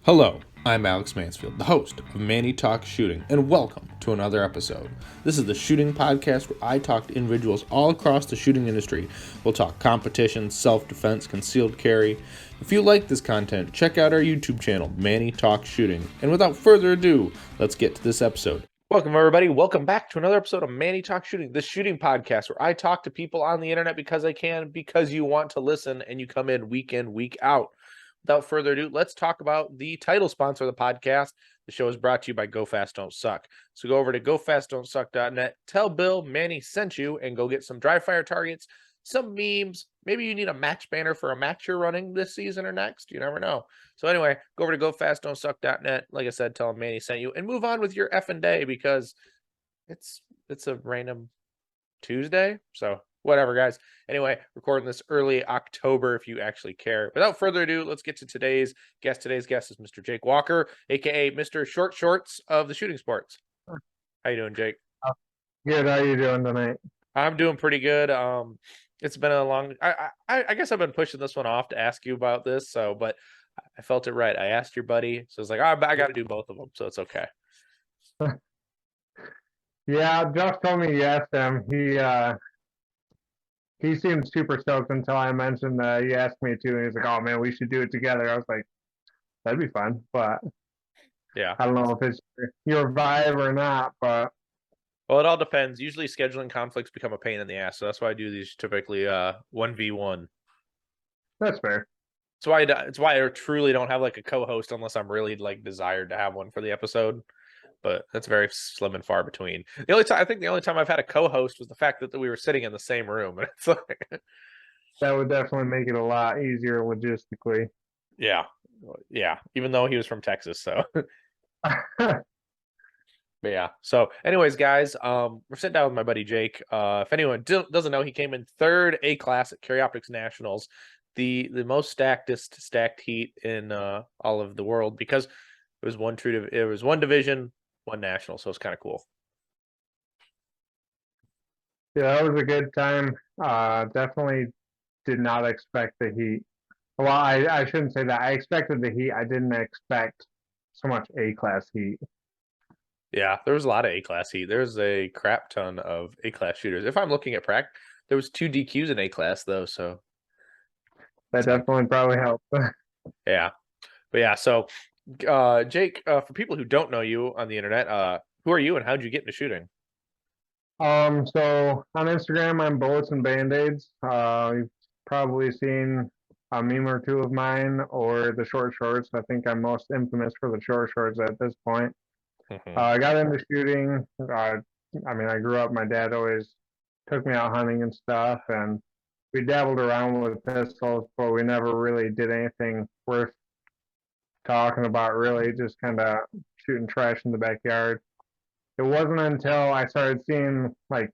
Hello, I'm Alex Mansfield, the host of Manny Talks Shooting, and welcome to another episode. This is the shooting podcast where I talk to individuals all across the shooting industry. We'll talk competition, self-defense, concealed carry. If you like this content, check out our YouTube channel, Manny Talks Shooting. And without further ado, let's get to this episode. Welcome, everybody. Welcome back to another episode of Manny Talks Shooting, the shooting podcast where I talk to people on the internet because I can, because you want to listen, and you come in, week out. Without further ado, let's talk about the title sponsor of the podcast. The show is brought to you by Go Fast Don't Suck. So go over to gofastdon'tsuck.net, tell Bill Manny sent you, and go get some dry fire targets, some memes. Maybe you need a match banner for a match you're running this season or next. You never know. So anyway, go over to gofastdon'tsuck.net. Like I said, tell him Manny sent you, and move on with your effing day because it's a random Tuesday. So whatever, guys. Anyway, recording this early October if you actually care. Without further ado, let's get to today's guest. Today's guest is Mr. Jake Walker, aka Mr. Short Shorts of the shooting sports. How you doing, Jake? Good. How you doing tonight? I'm doing pretty good. It's been a long. I guess I've been pushing this one off to ask you about this. But I felt it right. I asked your buddy, so it's like, I got to do both of them, so it's okay. Yeah, Josh told me you asked him. He seemed super stoked until I mentioned that he asked me to, and he's like, "Oh man, we should do it together." I was like, "That'd be fun," but Yeah. I don't know if it's your vibe or not. But Well, it all depends. Usually scheduling conflicts become a pain in the ass, so that's why I do these typically 1v1. that's fair. It's why I truly don't have like a co-host unless I'm really like desired to have one for the episode. But that's very slim and far between. The only time I've had a co-host was the fact that we were sitting in the same room, and it's like, That would definitely make it a lot easier logistically. yeah. Even though he was from Texas, so. But yeah. So, anyways, guys, we're sitting down with my buddy Jake. If anyone doesn't know, he came in third A class at Carry Optics Nationals, the most stacked heat in all of the world because it was one division, one national, so it's kind of cool. Yeah, that was a good time. Definitely did not expect the heat. Well, I shouldn't say that. I expected the heat. I didn't expect so much A class heat. Yeah, there was a lot of A class heat. There's a crap ton of A class shooters. If I'm looking at there was 2 DQs in A class though, so That definitely probably helped. yeah. But yeah, so Jake, for people who don't know you on the internet, who are you and how'd you get into shooting? So on Instagram, I'm Bullets and Band-Aids. You've probably seen a meme or two of mine or the short shorts. I think I'm most infamous for the short shorts at this point. I got into shooting. I grew up, my dad always took me out hunting and stuff, and we dabbled around with pistols, but we never really did anything worth talking about, really, just kind of shooting trash in the backyard. It wasn't until I started seeing like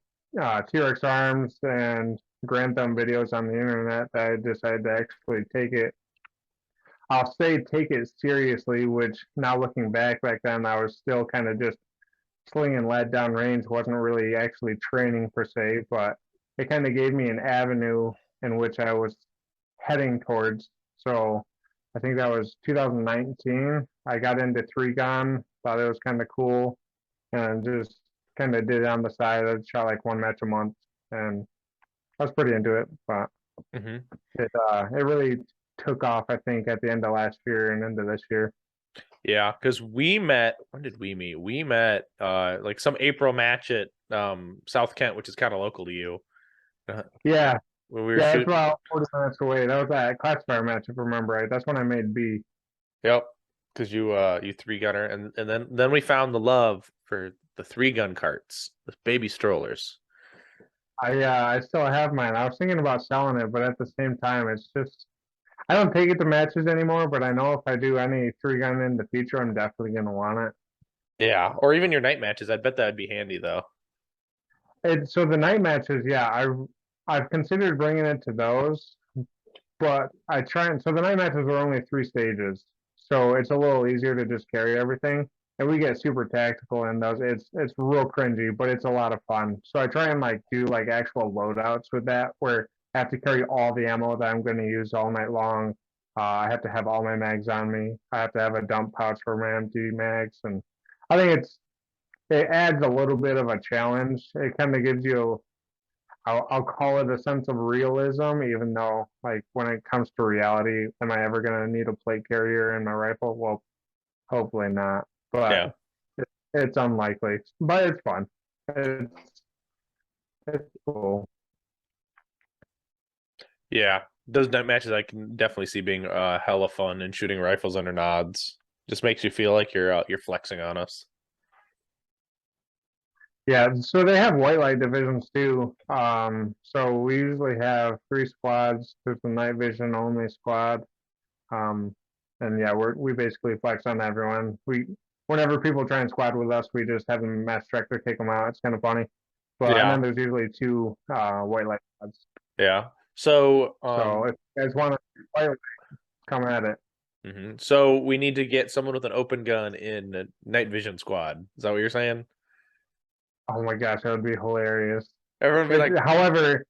T-Rex arms and Grand Thumb videos on the internet that I decided to actually take it seriously, which now looking back then, I was still kind of just slinging lead down range, wasn't really actually training per se, but it kind of gave me an avenue in which I was heading towards. So I think that was 2019. I got into 3-gun, thought it was kind of cool, and just kind of did it on the side. I shot like one match a month, and I was pretty into it. But it really took off, I think, at the end of last year and into this year. Yeah, because we met. When did we meet? We met like some April match at South Kent, which is kind of local to you. Yeah, When we were yeah, it's shooting. about 40 minutes away. That was that classifier match, if I remember right. That's when I made B. Yep, because you 3-gunner, and then we found the love for the 3-gun carts, the baby strollers. I still have mine. I was thinking about selling it, but at the same time, it's just I don't take it to matches anymore. But I know if I do any 3-gun in the future, I'm definitely gonna want it. Yeah, or even your night matches. I bet that'd be handy though. So the night matches, yeah, I've considered bringing it to those, but I try and so the night matches are only 3 stages, so it's a little easier to just carry everything. And we get super tactical in those. It's real cringy, but it's a lot of fun. So I try and like do like actual loadouts with that, where I have to carry all the ammo that I'm going to use all night long, I have to have all my mags on me. I have to have a dump pouch for my empty mags, and I think it adds a little bit of a challenge. It kind of gives you, I'll call it a sense of realism, even though like when it comes to reality, am I ever going to need a plate carrier in my rifle? Well, hopefully not, but Yeah. it's unlikely. But it's fun. It's it's cool. Yeah. Those night matches I can definitely see being hella fun, and shooting rifles under nods just makes you feel like you're flexing on us. Yeah, so they have white light divisions too. So we usually have three squads. There's the night vision only squad. Um, and yeah, we basically flex on everyone. Whenever people try and squad with us, we just have them mass director kick them out. It's kind of funny. But and Yeah. then there's usually two white light squads. Yeah. So So if you guys want to white light, come at it. so we need to get someone with an open gun in a night vision squad. Is that what you're saying? Oh my gosh, that would be hilarious. Everyone be like, However,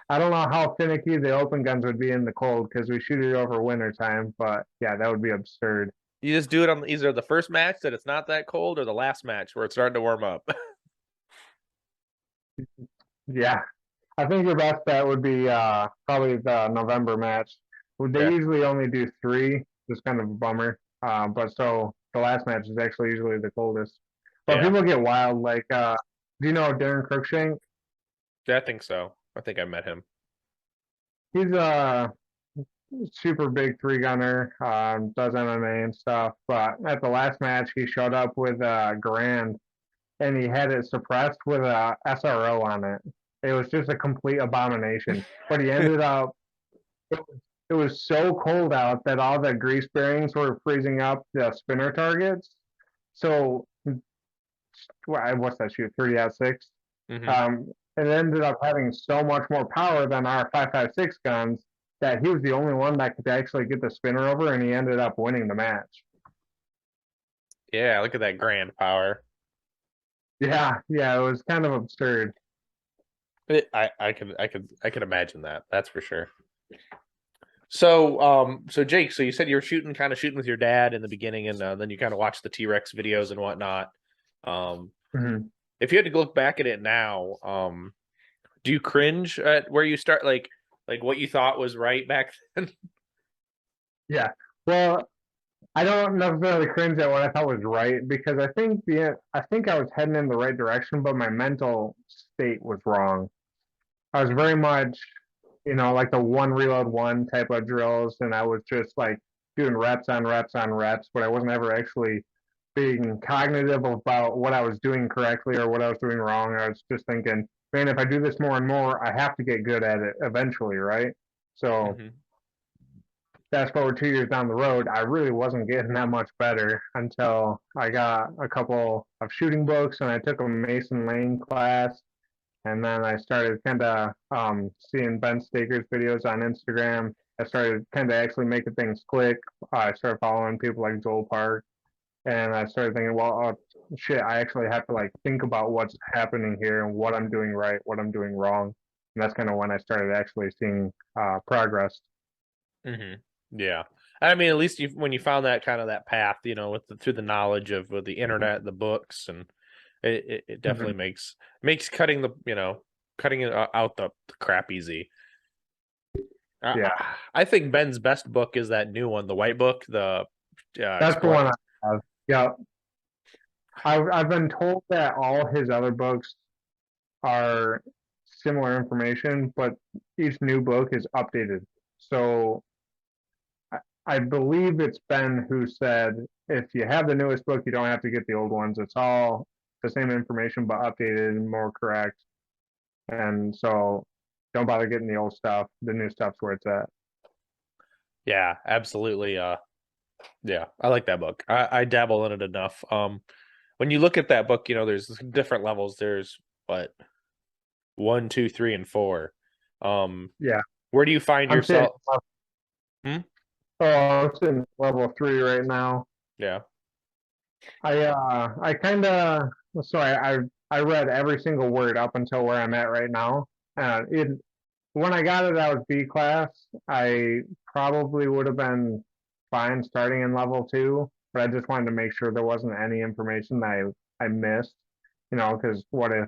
I don't know how finicky the open guns would be in the cold because we shoot it over winter time. But yeah, that would be absurd. you just do it on either the first match that it's not that cold or the last match where it's starting to warm up. Yeah, I think your best bet would be probably the November match. They Yeah. usually only do three. It's kind of a bummer. But so the last match is actually usually the coldest. But Yeah. people get wild. Like, do you know Darren Cruikshank? Yeah, I think so. I think I met him. He's a super big three gunner. Does MMA and stuff. But at the last match, he showed up with a Garand, and he had it suppressed with a SRO on it. It was just a complete abomination. But he ended up it was so cold out that all the grease bearings were freezing up the spinner targets. So what's that shoot? 30-06. hmm It ended up having so much more power than our 5.56 guns that he was the only one that could actually get the spinner over, and he ended up winning the match. Yeah, look at that grand power. Yeah, yeah, it was kind of absurd. I could imagine that. That's for sure. So so Jake, so you said you were shooting with your dad in the beginning, and then you kind of watched the T-Rex videos and whatnot. Um, Mhm. if you had to look back at it now, do you cringe at where you start, like what you thought was right back then? Yeah. Well, I don't necessarily cringe at what I thought was right because I think I was heading in the right direction, but my mental state was wrong. I was very much, like the one reload one type of drills, and I was just like doing reps on reps on reps, but I wasn't ever actually being cognitive about what I was doing correctly or what I was doing wrong. I was just thinking, man, if I do this more and more, I have to get good at it eventually, right? So hmm fast forward 2 years down the road, I really wasn't getting that much better until I got a couple of shooting books and I took a Mason Lane class. And then I started kind of seeing Ben Staker's videos on Instagram. I started kind of actually making things click. I started following people like Joel Park. And I started thinking, well, shit, I actually have to like think about what's happening here and what I'm doing right, what I'm doing wrong. And that's kind of when I started actually seeing progress. hmm Yeah. I mean, at least when you found that kind of that path, through the knowledge of the internet, the books, and it definitely Mhm. makes cutting it out the crap easy. Yeah, I think Ben's best book is that new one, the white book, the that's the explain. one I have. Yeah, I've been told that all his other books are similar information, but each new book is updated. So I believe it's Ben who said if you have the newest book, you don't have to get the old ones. It's all the same information, but updated and more correct. And so don't bother getting the old stuff. The new stuff's where it's at. Yeah, absolutely. Yeah, I like that book. I dabble in it enough. When you look at that book, there's different levels. There's what, one, two, three, and four. Um, Yeah, where do you find I'm sitting. yourself? Hmm? Oh, I'm sitting level 3 right now. Yeah. I kind of so I read every single word up until where I'm at right now. It when I got it, I was B class. I probably would have been fine starting in level two, but I just wanted to make sure there wasn't any information that I missed, because what if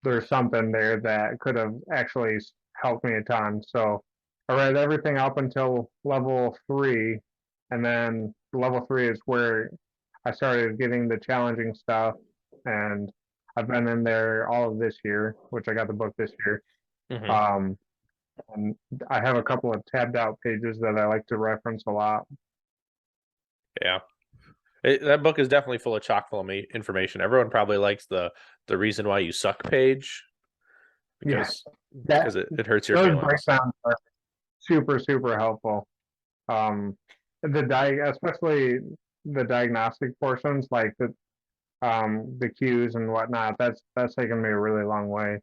there's something there that could have actually helped me a ton. So I read everything up until level three, and then level three is where I started getting the challenging stuff, and I've been in there all of this year, which I got the book this year. Hmm. Um, and I have a couple of tabbed out pages that I like to reference a lot. Yeah. That book is definitely full of chock full of information. Everyone probably likes the reason why you suck page Yeah, because that it hurts your those feelings. breakdowns are super, super helpful. Um, especially the diagnostic portions, like the cues and whatnot. That's taken me a really long way.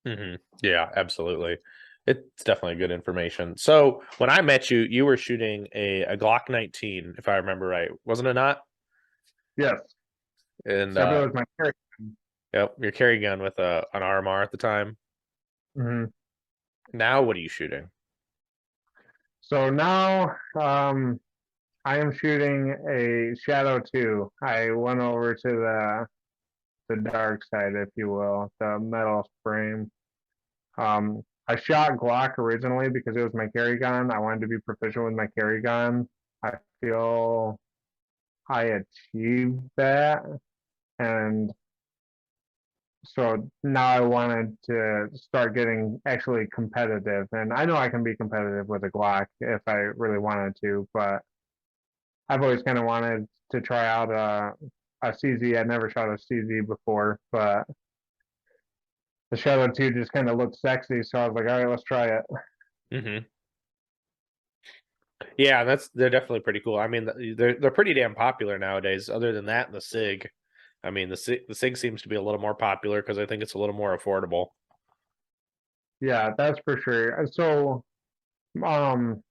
Hmm. Yeah, absolutely. It's definitely good information. So when I met you, you were shooting a Glock 19, if I remember right, wasn't it not? Yes, And except it was my carry. yep, your carry gun with an RMR at the time. Hmm. Now what are you shooting? So now I am shooting a Shadow 2. I went over to the dark side, if you will, the metal frame. I shot Glock originally because it was my carry gun. I wanted to be proficient with my carry gun. I feel I achieved that, and so now I wanted to start getting actually competitive. And I know I can be competitive with a Glock if I really wanted to, but I've always kind of wanted to try out a CZ. I'd never shot a CZ before, but the Shadow 2 just kind of looked sexy, so I was like, all right, let's try it. Hmm. Yeah, they're definitely pretty cool. I mean, they're pretty damn popular nowadays. Other than that, and the Sig. I mean, the Sig seems to be a little more popular because I think it's a little more affordable. Yeah, that's for sure. So, um,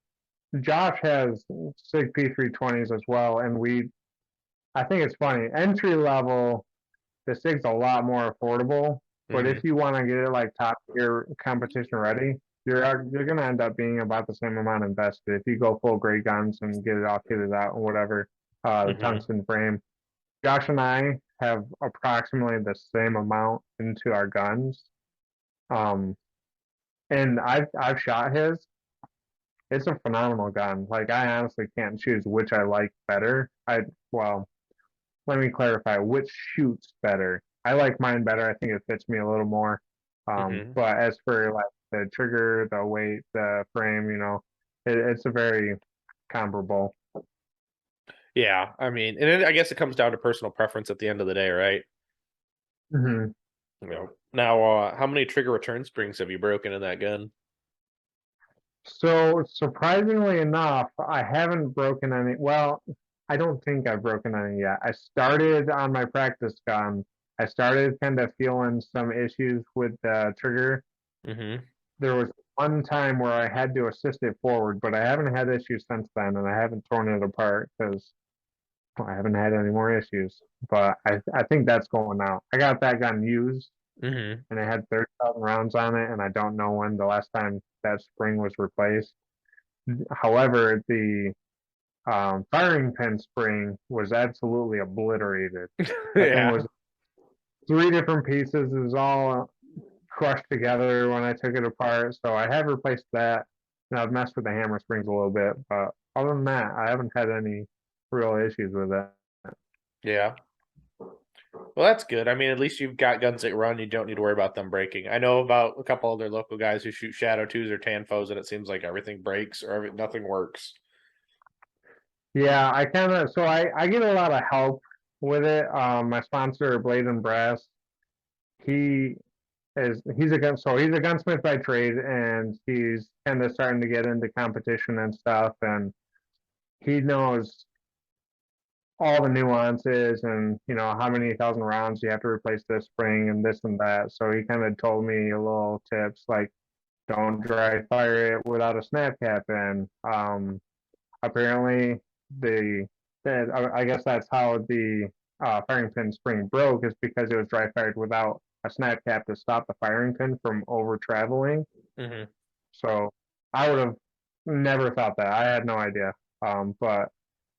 Josh has SIG P320s as well, and I think it's funny. Entry level, the SIG's a lot more affordable, but Hmm. if you want to get it like top tier competition ready, you're gonna end up being about the same amount invested if you go full grade guns and get it all kitted out and whatever. The Hmm. tungsten frame. Josh and I have approximately the same amount into our guns. Um, and I've shot his. It's a phenomenal gun. Like I honestly can't choose which I like better. Well, let me clarify which shoots better. I like mine better. I think it fits me a little more. Hmm. But as for like the trigger, the weight, the frame, it's a very comparable. Yeah, I mean, I guess it comes down to personal preference at the end of the day, right? Hmm. Now, how many trigger return springs have you broken in that gun? So surprisingly enough, I haven't broken any. Well, I don't think I've broken any yet. I started on my practice gun. I started kind of feeling some issues with the trigger. Hmm. There was one time where I had to assist it forward, but I haven't had issues since then, and I haven't torn it apart because I haven't had any more issues. But I think that's going out. I got that gun used, Hmm. and it had 30,000 rounds on it, and I don't know when the last time that spring was replaced. However, the firing pin spring was absolutely obliterated. That thing Yeah. was three different pieces. It was all crushed together when I took it apart. So I have replaced that. And I've messed with the hammer springs a little bit, but other than that, I haven't had any real issues with it. Yeah. Well, that's good. I mean, at least you've got guns that run. You don't need to worry about them breaking. I know about a couple other local guys who shoot Shadow 2s or Tanfos, and it seems like everything breaks or nothing works. Yeah, I kind of so I get a lot of help with it. My sponsor, Blade and Brass, he he's a gunsmith by trade, and he's kind of starting to get into competition and stuff, and he knows all the nuances and how many thousand rounds you have to replace this spring and this and that. So he kind of told me a little tips like don't dry fire it without a snap cap in. Apparently I guess that's how the firing pin spring broke is because it was dry fired without a snap cap to stop the firing pin from over traveling. Mm-hmm. So I would have never thought that. I had no idea. But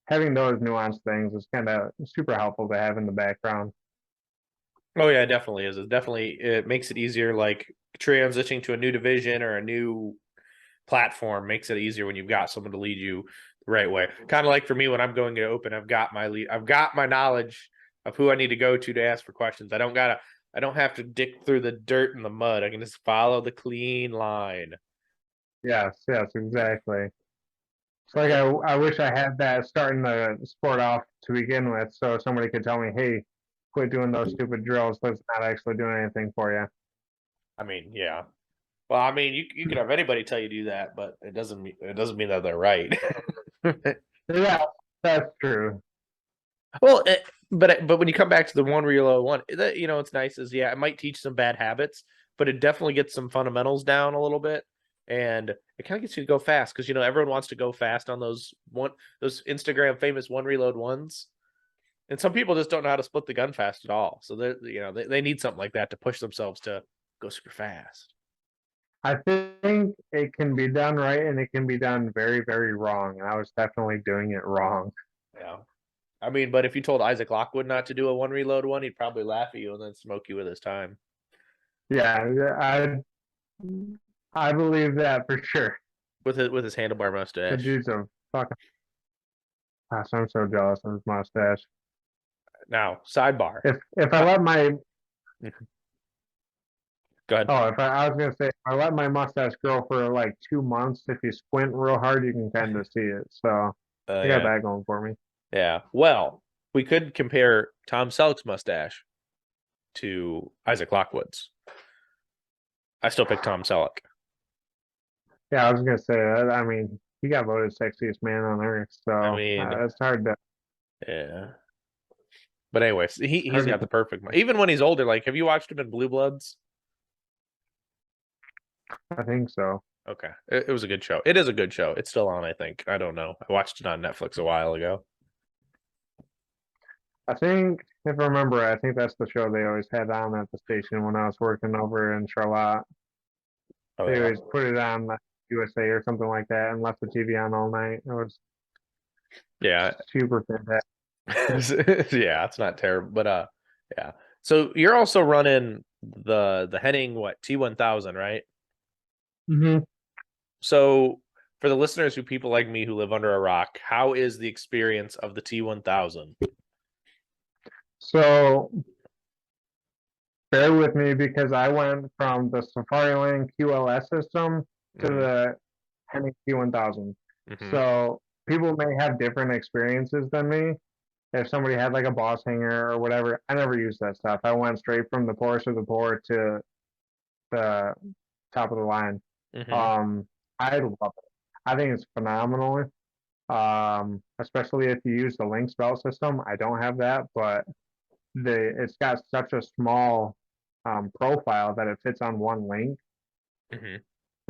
having those nuanced things is kind of super helpful to have in the background. Oh yeah, it definitely is. It makes it easier. Like transitioning to a new division or a new platform makes it easier when you've got someone to lead you the right way. Kind of like for me when I'm going to open, I've got my lead. I've got my knowledge of who I need to go to ask for questions. I don't have to dig through the dirt and the mud. I can just follow the clean line. Yes, yes, exactly. It's like I wish I had that starting the sport off to begin with, so somebody could tell me, "Hey, quit doing those stupid drills. That's not actually doing anything for you." I mean, yeah. Well, I mean, you could have anybody tell you to do that, but it doesn't mean that they're right. Yeah, that's true. Well, but when you come back to the one reload one, that it's nice is yeah, it might teach some bad habits, but it definitely gets some fundamentals down a little bit, and it kind of gets you to go fast because everyone wants to go fast on those Instagram famous one reload ones, and some people just don't know how to split the gun fast at all. So they need something like that to push themselves to go super fast. I think it can be done right and it can be done very, very wrong. And I was definitely doing it wrong. Yeah. I mean, but if you told Isaac Lockwood not to do a one reload one, he'd probably laugh at you and then smoke you with his time Yeah, I believe that for sure. with his handlebar The mustache. dude's a fucking. Gosh, I'm so jealous of his mustache. Now, sidebar. If I Uh, let my Go ahead. I was gonna say if I let my mustache grow for like 2 months, if you squint real hard, you can kind of see it. So I got Yeah, that going for me. yeah. Well, we could compare Tom Selleck's mustache to Isaac Lockwood's. I still pick Tom Selleck. Yeah, I was gonna say that. I mean, he got voted sexiest man on earth, I so mean, it's hard to yeah. But anyways, he's hard got the to. perfect. Even when he's older, like, have you watched him in Blue Bloods? I think so. Okay, it was a good show. It is a good show. It's still on, I think. I don't know. I watched it on Netflix a while ago. I think if I remember, I think that's the show they always had on at the station when I was working over in Charlotte. Oh They yeah, always put it on like USA or something like that and left the TV on all night. It was yeah, super fantastic. yeah. It's not terrible, but yeah. So you're also running the Henning what T1000, right? Hmm. So, for the listeners who people like me who live under a rock, how is the experience of the T1000? So bear with me because I went from the SafariLand QLS system to Hmm. the Henning T1000. Hmm. So people may have different experiences than me. If somebody had like a boss hanger or whatever, I never used that stuff. I went straight from the poorest of the poor to the top of the line. Hmm. Um, I love it. I think it's phenomenal. Especially if you use the Lynx belt system. I don't have that, but it's got such a small profile that it fits on one link, Hmm.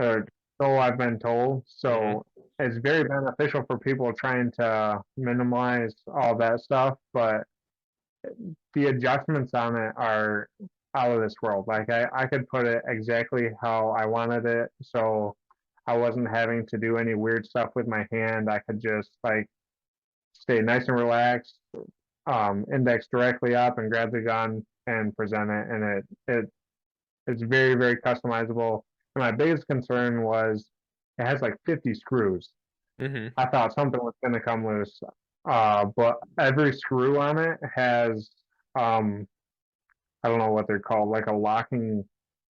or so I've been told. Hmm. So it's very beneficial for people trying to minimize all that stuff, but the adjustments on it are out of this world. Like I could put it exactly how I wanted it, so I wasn't having to do any weird stuff with my hand. I could just like stay nice and relaxed, index directly up and grab the gun and present it, and it's very very customizable. And my biggest concern was it has like 50 screws. Hmm. I thought something was going to come loose, but every screw on it has um, I don't know what they're called, like a locking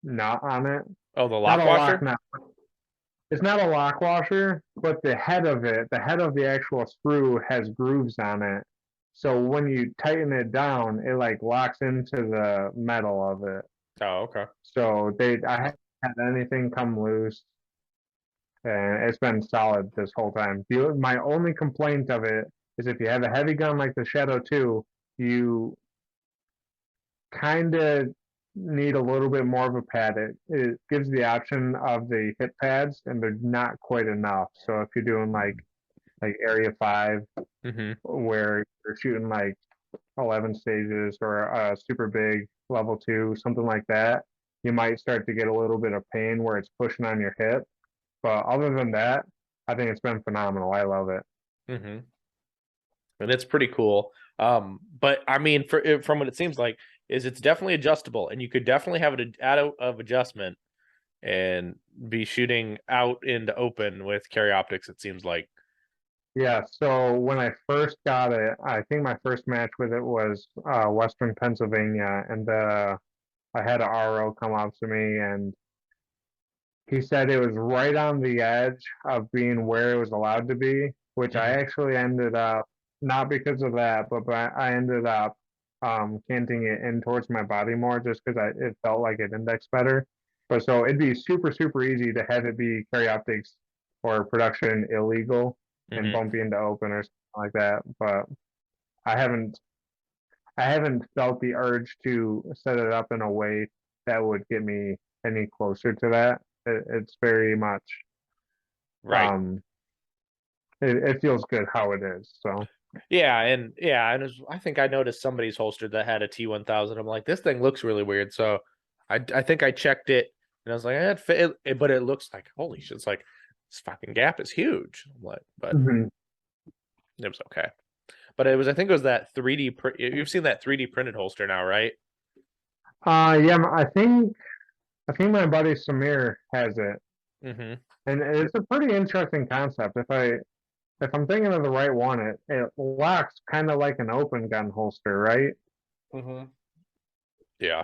knot on it. Oh, the Not lock a lock washer? knot. It's not a lock washer, but the head of it, the head of the actual screw has grooves on it. So when you tighten it down, it like locks into the metal of it. Oh, okay. So I haven't had anything come loose, and it's been solid this whole time. My only complaint of it is if you have a heavy gun like the Shadow 2, you kind of need a little bit more of a pad. It gives the option of the hip pads, and they're not quite enough. So if you're doing like Area 5, Hmm. where you're shooting like 11 stages or a super big level 2, something like that, you might start to get a little bit of pain where it's pushing on your hip. But other than that, I think it's been phenomenal. I love it. Mm-hmm. And it's pretty cool. But I mean, from what it seems like, is it's definitely adjustable, and you could definitely have it out of adjustment and be shooting out into open with carry optics. It seems like. Yeah, so when I first got it, I think my first match with it was Western Pennsylvania, and I had an RO come up to me, and he said it was right on the edge of being where it was allowed to be, which I Mm-hmm. actually ended up, not because of that, but I ended up canting it in towards my body more just because it felt like it indexed better. But so it'd be super, super easy to have it be carry optics or production illegal and Mm-hmm. bump into open or something like that. But I haven't I haven't felt the urge to set it up in a way that would get me any closer to that. It's very much Right. um it feels good how it is. So And I think I noticed somebody's holster that had a T1000. I'm like, this thing looks really weird. So I think I checked it and I was like, but it looks like holy shit. It's like this fucking gap is huge. I'm like, but mhm. it was okay. But I think it was that 3D. You've seen that 3D printed holster now, right? Yeah, I think my buddy Samir has it. Mm-hmm. And it's a pretty interesting concept. If I'm thinking of the right one, it locks kind of like an open gun holster, right? Mm-hmm. Yeah.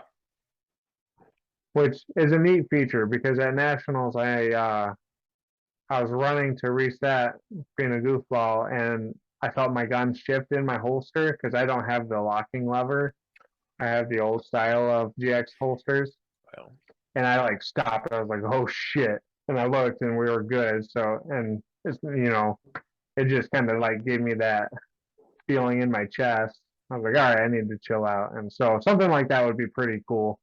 Which is a neat feature because at nationals I was running to reset, being a goofball, and I felt my gun shift in my holster because I don't have the locking lever. I have the old style of GX holsters, Well, and I like stopped. I was like, "Oh shit!" And I looked, and we were good. So, and it's it just kind of like gave me that feeling in my chest. I was like, "All right, I need to chill out." And so something like that would be pretty cool.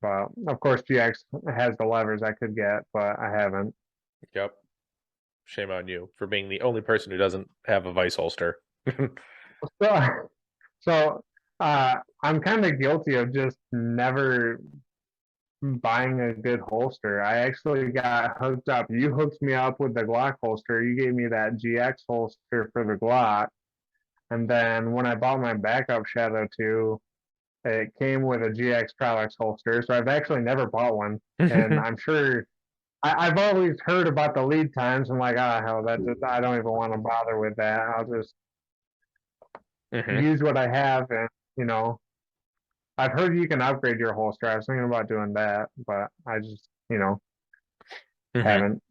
But of course, GX has the levers I could get, but I haven't. yep. Shame on you for being the only person who doesn't have a vice holster. So, so I'm kind of guilty of just never buying a good holster. I actually got hooked up. You hooked me up with the Glock holster. You gave me that GX holster for the Glock. And then when I bought my backup Shadow 2, it came with a GX Tralex holster. So I've actually never bought one. And I'm sure I've always heard about the lead times. I'm like, ah, hell, I don't even want to bother with that. I'll just Mm-hmm. use what I have and, you know, I've heard you can upgrade your holster. I was thinking about doing that, but I just, Mm-hmm. haven't.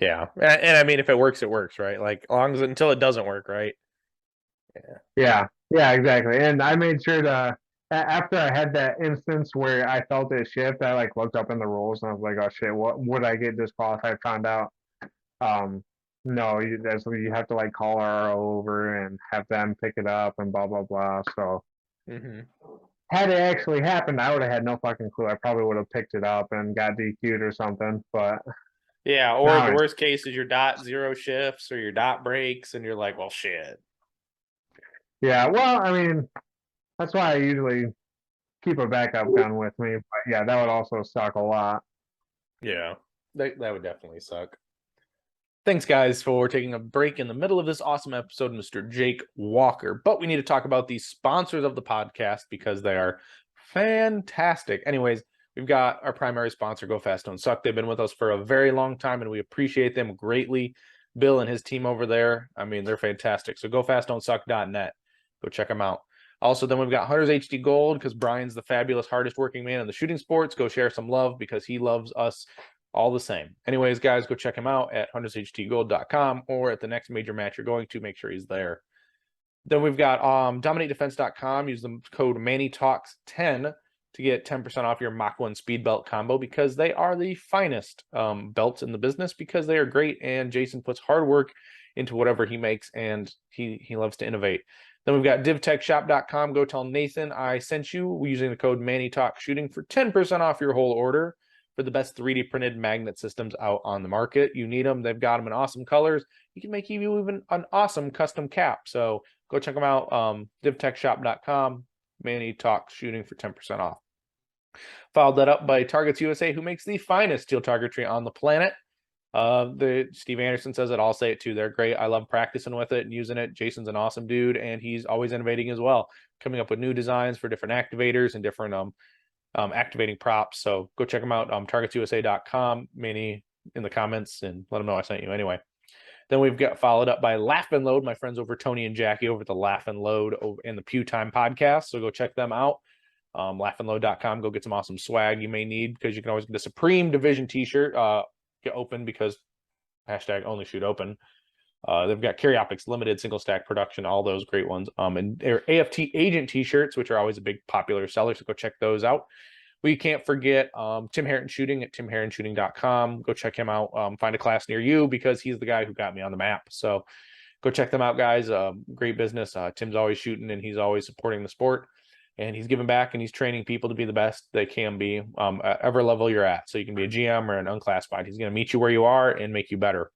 Yeah. And I mean, if it works, it works, right? Like, long as until it doesn't work, right? Yeah. Yeah, yeah, exactly. And I made sure after I had that instance where I felt it shift, I like looked up in the rules and I was like, oh shit, what would I get disqualified? Found out, um, no, you have to like call RO over and have them pick it up and blah blah blah. So Mm-hmm. had it actually happened, I would have had no fucking clue. I probably would have picked it up and got DQ'd or something. But Yeah. Or now the it's worst case is your dot zero shifts or your dot breaks, and you're like, well, shit. yeah. Well, I mean, that's why I usually keep a backup gun with me. But yeah, that would also suck a lot. Yeah. That would definitely suck. Thanks, guys, for taking a break in the middle of this awesome episode, Mr. Jake Walker. But we need to talk about the sponsors of the podcast because they are fantastic. Anyways, we've got our primary sponsor, Go Fast Don't Suck. They've been with us for a very long time, and we appreciate them greatly. Bill and his team over there, I mean, they're fantastic. So gofastdon'tsuck.net. Go check them out. Also, then we've got Hunters HD Gold because Brian's the fabulous, hardest working man in the shooting sports. Go share some love because he loves us all the same. Anyways, guys, go check him out at huntershtgold.com or at the next major match you're going to. Make sure he's there. Then we've got dominatedefense.com. Use the code Manny Talks 10 to get 10% off your Mach 1 speed belt combo because they are the finest belts in the business because they are great and Jason puts hard work into whatever he makes and he loves to innovate. Then we've got divtechshop.com. Go tell Nathan I sent you using the code Manny Talks Shooting for 10% off your whole order for the best 3D printed magnet systems out on the market. You need them. They've got them in awesome colors. You can make you even an awesome custom cap. So go check them out. Divtechshop.com. Manny Talks Shooting for 10% off. Followed that up by Targets USA, who makes the finest steel targetry on the planet. The Steve Anderson says it. I'll say it too. They're great. I love practicing with it and using it. Jason's an awesome dude, and he's always innovating as well, coming up with new designs for different activators and different activating props. So go check them out. TargetsUSA.com. Manny in the comments and let them know I sent you anyway. Then we've got followed up by Laugh and Load, my friends over Tony and Jackie over at the Laugh and Load in the Pew Time podcast. So go check them out. Laughandload.com. Go get some awesome swag you may need, because you can always get a Supreme Division t-shirt. Get open because hashtag only shoot open. They've got Carry Optics Limited, single stack production, all those great ones. And their AFT Agent t-shirts, which are always a big popular seller. So go check those out. We can't forget Tim Harrington Shooting at timharringtonshooting.com. Go check him out. Find a class near you, because he's the guy who got me on the map. So go check them out, guys. Great business. Tim's always shooting, and he's always supporting the sport. And he's giving back, and he's training people to be the best they can be at every level you're at. So you can be a GM or an unclassified. He's going to meet you where you are and make you better.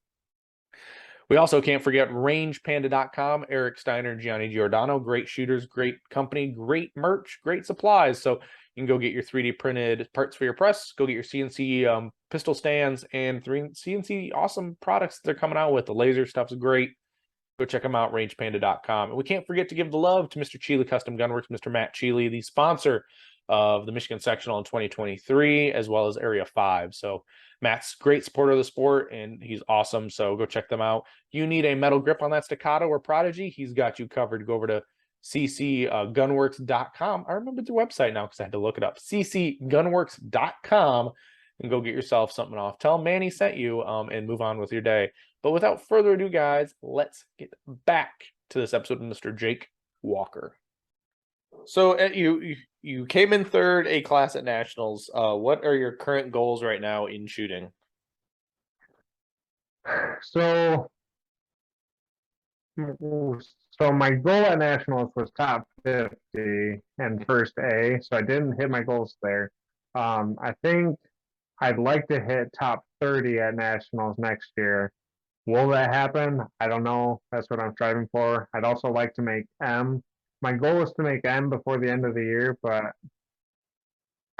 We also can't forget rangepanda.com, Eric Steiner and Gianni Giordano. Great shooters, great company, great merch, great supplies. So you can go get your 3D printed parts for your press, go get your CNC pistol stands, and CNC awesome products they're coming out with. The laser stuff's great. Go check them out, rangepanda.com. And we can't forget to give the love to Mr. Cheely Custom Gunworks, Mr. Matt Cheely, the sponsor of the Michigan Sectional in 2023, as well as Area 5. So Matt's great supporter of the sport, and he's awesome. So go check them out. You need a metal grip on that Staccato or Prodigy, he's got you covered. Go over to ccgunworks.com. I remember the website now because I had to look it up. ccgunworks.com, and go get yourself something off. Tell Manny sent you, and move on with your day. But without further ado, guys, let's get back to this episode with Mr. Jake Walker. So you came in third A class at nationals. What are your current goals right now in shooting? So my goal at nationals was top 50 and first A, so I didn't hit my goals there. I think I'd like to hit top 30 at nationals next year. Will that happen? I don't know. That's what I'm striving for. I'd also like to make M. My goal is to make M before the end of the year, but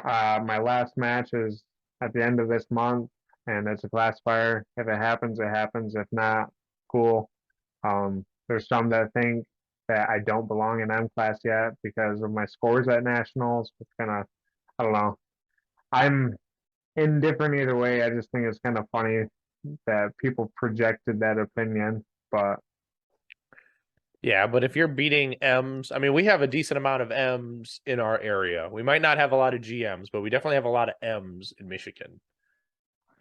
my last match is at the end of this month, and it's a classifier. If it happens, it happens. If not, cool. There's some that think that I don't belong in M class yet because of my scores at nationals. It's kind of, I don't know. I'm indifferent either way. I just think it's kind of funny that people projected that opinion, but yeah, but if you're beating M's, I mean, we have a decent amount of M's in our area. We might not have a lot of GMs, but we definitely have a lot of M's in Michigan.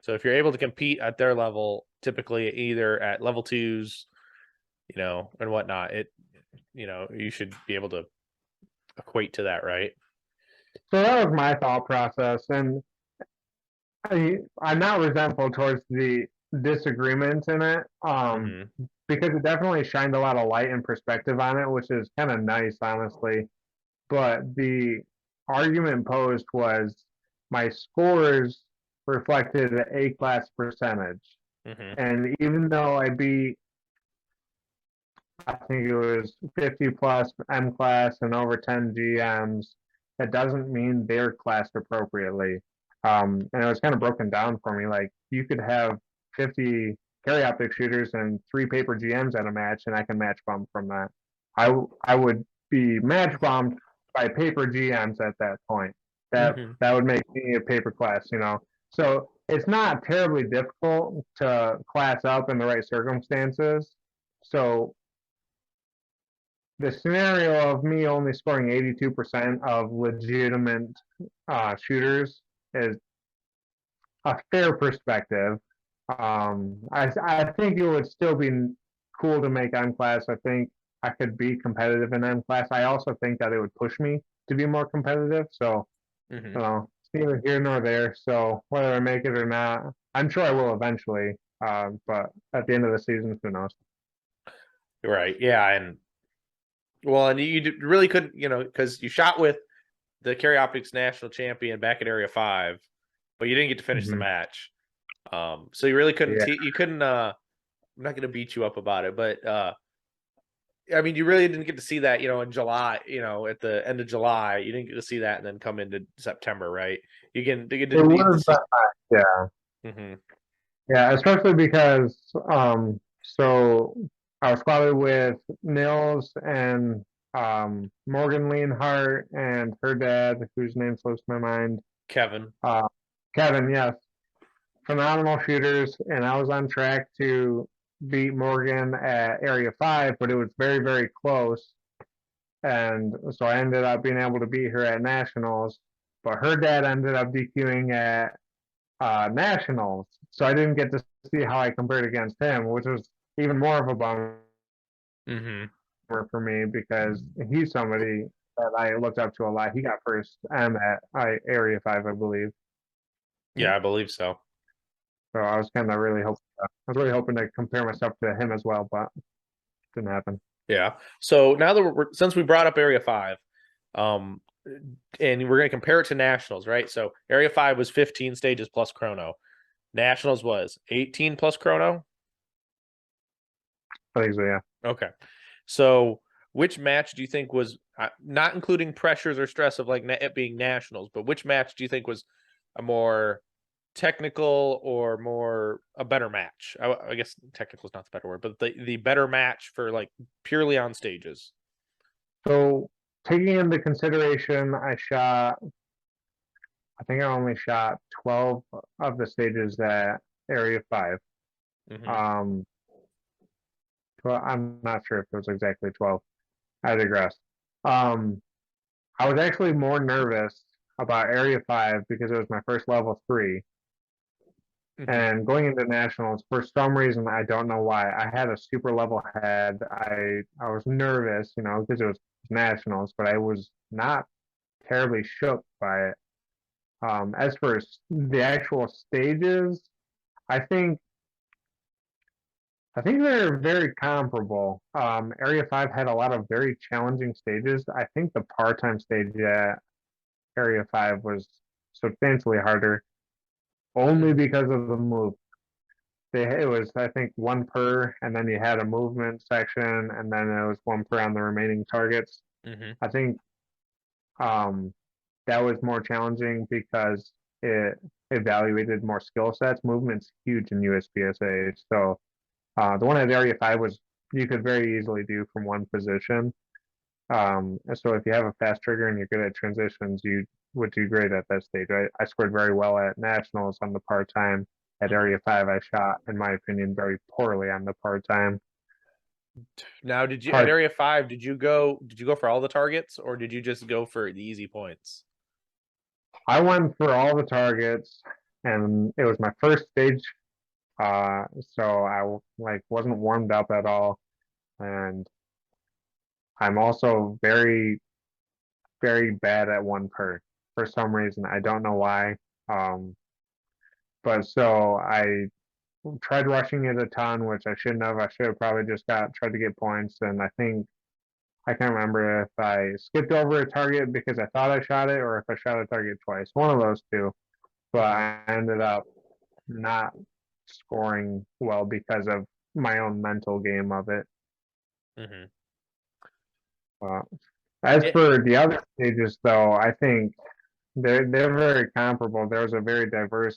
So if you're able to compete at their level, typically either at level 2s, and whatnot, you should be able to equate to that, right? so that was my thought process, and I'm not resentful towards the disagreement in it, because it definitely shined a lot of light and perspective on it, which is kind of nice, honestly. But the argument posed was my scores reflected an A class percentage. And even though I beat, I think it was 50 plus M class and over 10 GMs, that doesn't mean they're classed appropriately. And it was kind of broken down for me. Like, you could have 50 carry optic shooters and 3 paper GMs at a match, and I can match bomb from that. I would be match bombed by paper GMs at that point. That would make me a paper class, So it's not terribly difficult to class up in the right circumstances. So the scenario of me only scoring 82% of legitimate shooters is a fair perspective. I think it would still be cool to make M class. I think I could be competitive in M class. I also think that it would push me to be more competitive. So, it's neither here nor there. So whether I make it or not, I'm sure I will eventually. But at the end of the season, who knows? Right. Yeah. And you really couldn't, because you shot with the Carry Optics national champion back at Area 5, but you didn't get to finish the match. So you really couldn't, I'm not going to beat you up about it, but I mean, you really didn't get to see that, in July, at the end of July, you didn't get to see that and then come into September, right? You It get to was see. yeah. Hmm. Yeah, especially because so I was spotted with Nils and Morgan Leonhart and her dad, whose name slips my mind. Kevin. Uh, Kevin, yes, phenomenal shooters, and I was on track to beat Morgan at Area 5, but it was very, very close. And so I ended up being able to beat her at Nationals, but her dad ended up DQing at Nationals. So I didn't get to see how I compared against him, which was even more of a bummer Hmm. for me because he's somebody that I looked up to a lot. He got first M at Area 5, I believe. Yeah, I believe so. So I was kind of really hoping, I was really hoping to compare myself to him as well, but it didn't happen. Yeah. So now that since we brought up Area 5, um, and we're going to compare it to Nationals, right? So Area 5 was 15 stages plus chrono. Nationals was 18 plus chrono. I think so, yeah. Okay. So which match do you think was not including pressures or stress of like it being Nationals, but which match do you think was a more technical or more a better match? I guess technical is not the better word, but the better match for like purely on stages. So taking into consideration, I think I only shot 12 of the stages at Area 5. Hmm. Um, well, I'm not sure if it was exactly 12. I digress. Um, I was actually more nervous about Area 5 because it was my first level 3. Hmm. And going into nationals, for some reason, I don't know why, I had a super level head. I was nervous, because it was nationals, but I was not terribly shook by it. As for the actual stages, I think I think they're very comparable. Area 5 had a lot of very challenging stages. I think the part-time stage at Area 5 was substantially harder, only Hmm. because of the move. It was, I think, one per, and then you had a movement section, and then it was one per on the remaining targets. Hmm. I think um, that was more challenging because it evaluated more skill sets. Movement's huge in USPSA, so the one at Area 5 was you could very easily do from one position. So if you have a fast trigger and you're good at transitions, you would do great at that stage. I scored very well at nationals on the part time. At Hmm. Area 5, I shot, in my opinion, very poorly on the part time. Now, did you at Part Area 5? Did you go for all the targets or did you just go for the easy points? I went for all the targets, and it was my first stage, so I like wasn't warmed up at all, and I'm also very very bad at one for some reason. I don't know why. Um, but so I tried rushing it a ton, which I shouldn't have. I should have probably just got tried to get points. And I think I can't remember if I skipped over a target because I thought I shot it or if I shot a target twice. One of those two. But Hmm. I ended up not scoring well because of my own mental game of it. Hmm. Uh, as for the other stages, though, I think they're very comparable. There was a very diverse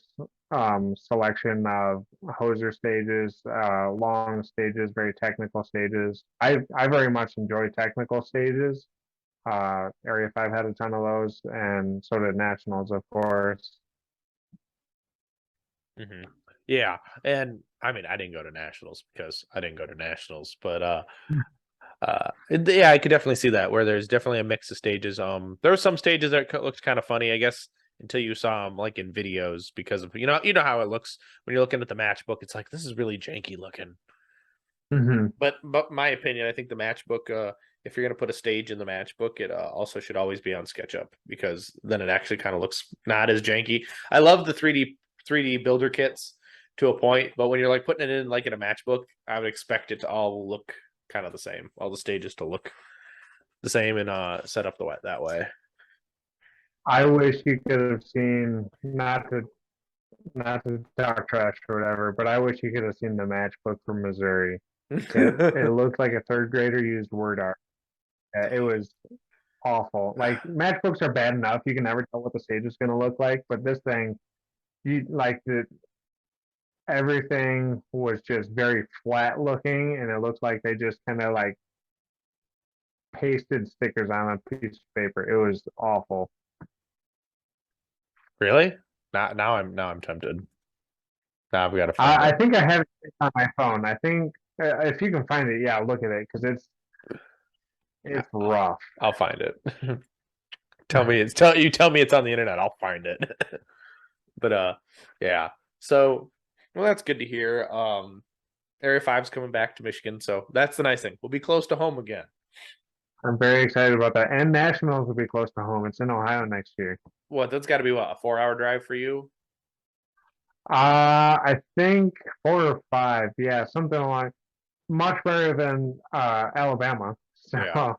selection of hoser stages, long stages, very technical stages. I very much enjoy technical stages. Area 5 had a ton of those, and so did Nationals, of course. Hmm. Yeah, and I mean, I didn't go to nationals because I didn't go to nationals, but yeah, I could definitely see that where there's definitely a mix of stages. There were some stages that looked kind of funny, I guess, until you saw them like in videos because of you know how it looks when you're looking at the matchbook. It's like this is really janky looking. Hmm. But my opinion, I think the matchbook, if you're gonna put a stage in the matchbook, it also should always be on SketchUp because then it actually kind of looks not as janky. I love the 3D builder kits to a point, but when you're like putting it in like in a matchbook, I would expect it to all look kind of the same. All the stages to look the same and set up that way. I wish you could have seen, not to talk trash or whatever, but I wish you could have seen the matchbook from Missouri. It looked like a third grader used word art. It was awful. Like matchbooks are bad enough; you can never tell what the stage is going to look like. But this thing, you like the everything was just very flat looking, and it looked like they just kind of like pasted stickers on a piece of paper. It was awful. Really? Now I'm tempted. Now I've got to find I it. think I have it on my phone. I think if you can find it, yeah, look at it because I- it's rough. I'll find it. Tell me it's on the internet. I'll find it. But yeah. So well, that's good to hear. Area Five's coming back to Michigan, so that's the nice thing. We'll be close to home again. I'm very excited about that. And Nationals will be close to home. It's in Ohio next year. What? That's got to be what, a 4 hour drive for you? I think 4 or 5. Yeah, something like much better than Alabama. Yeah. So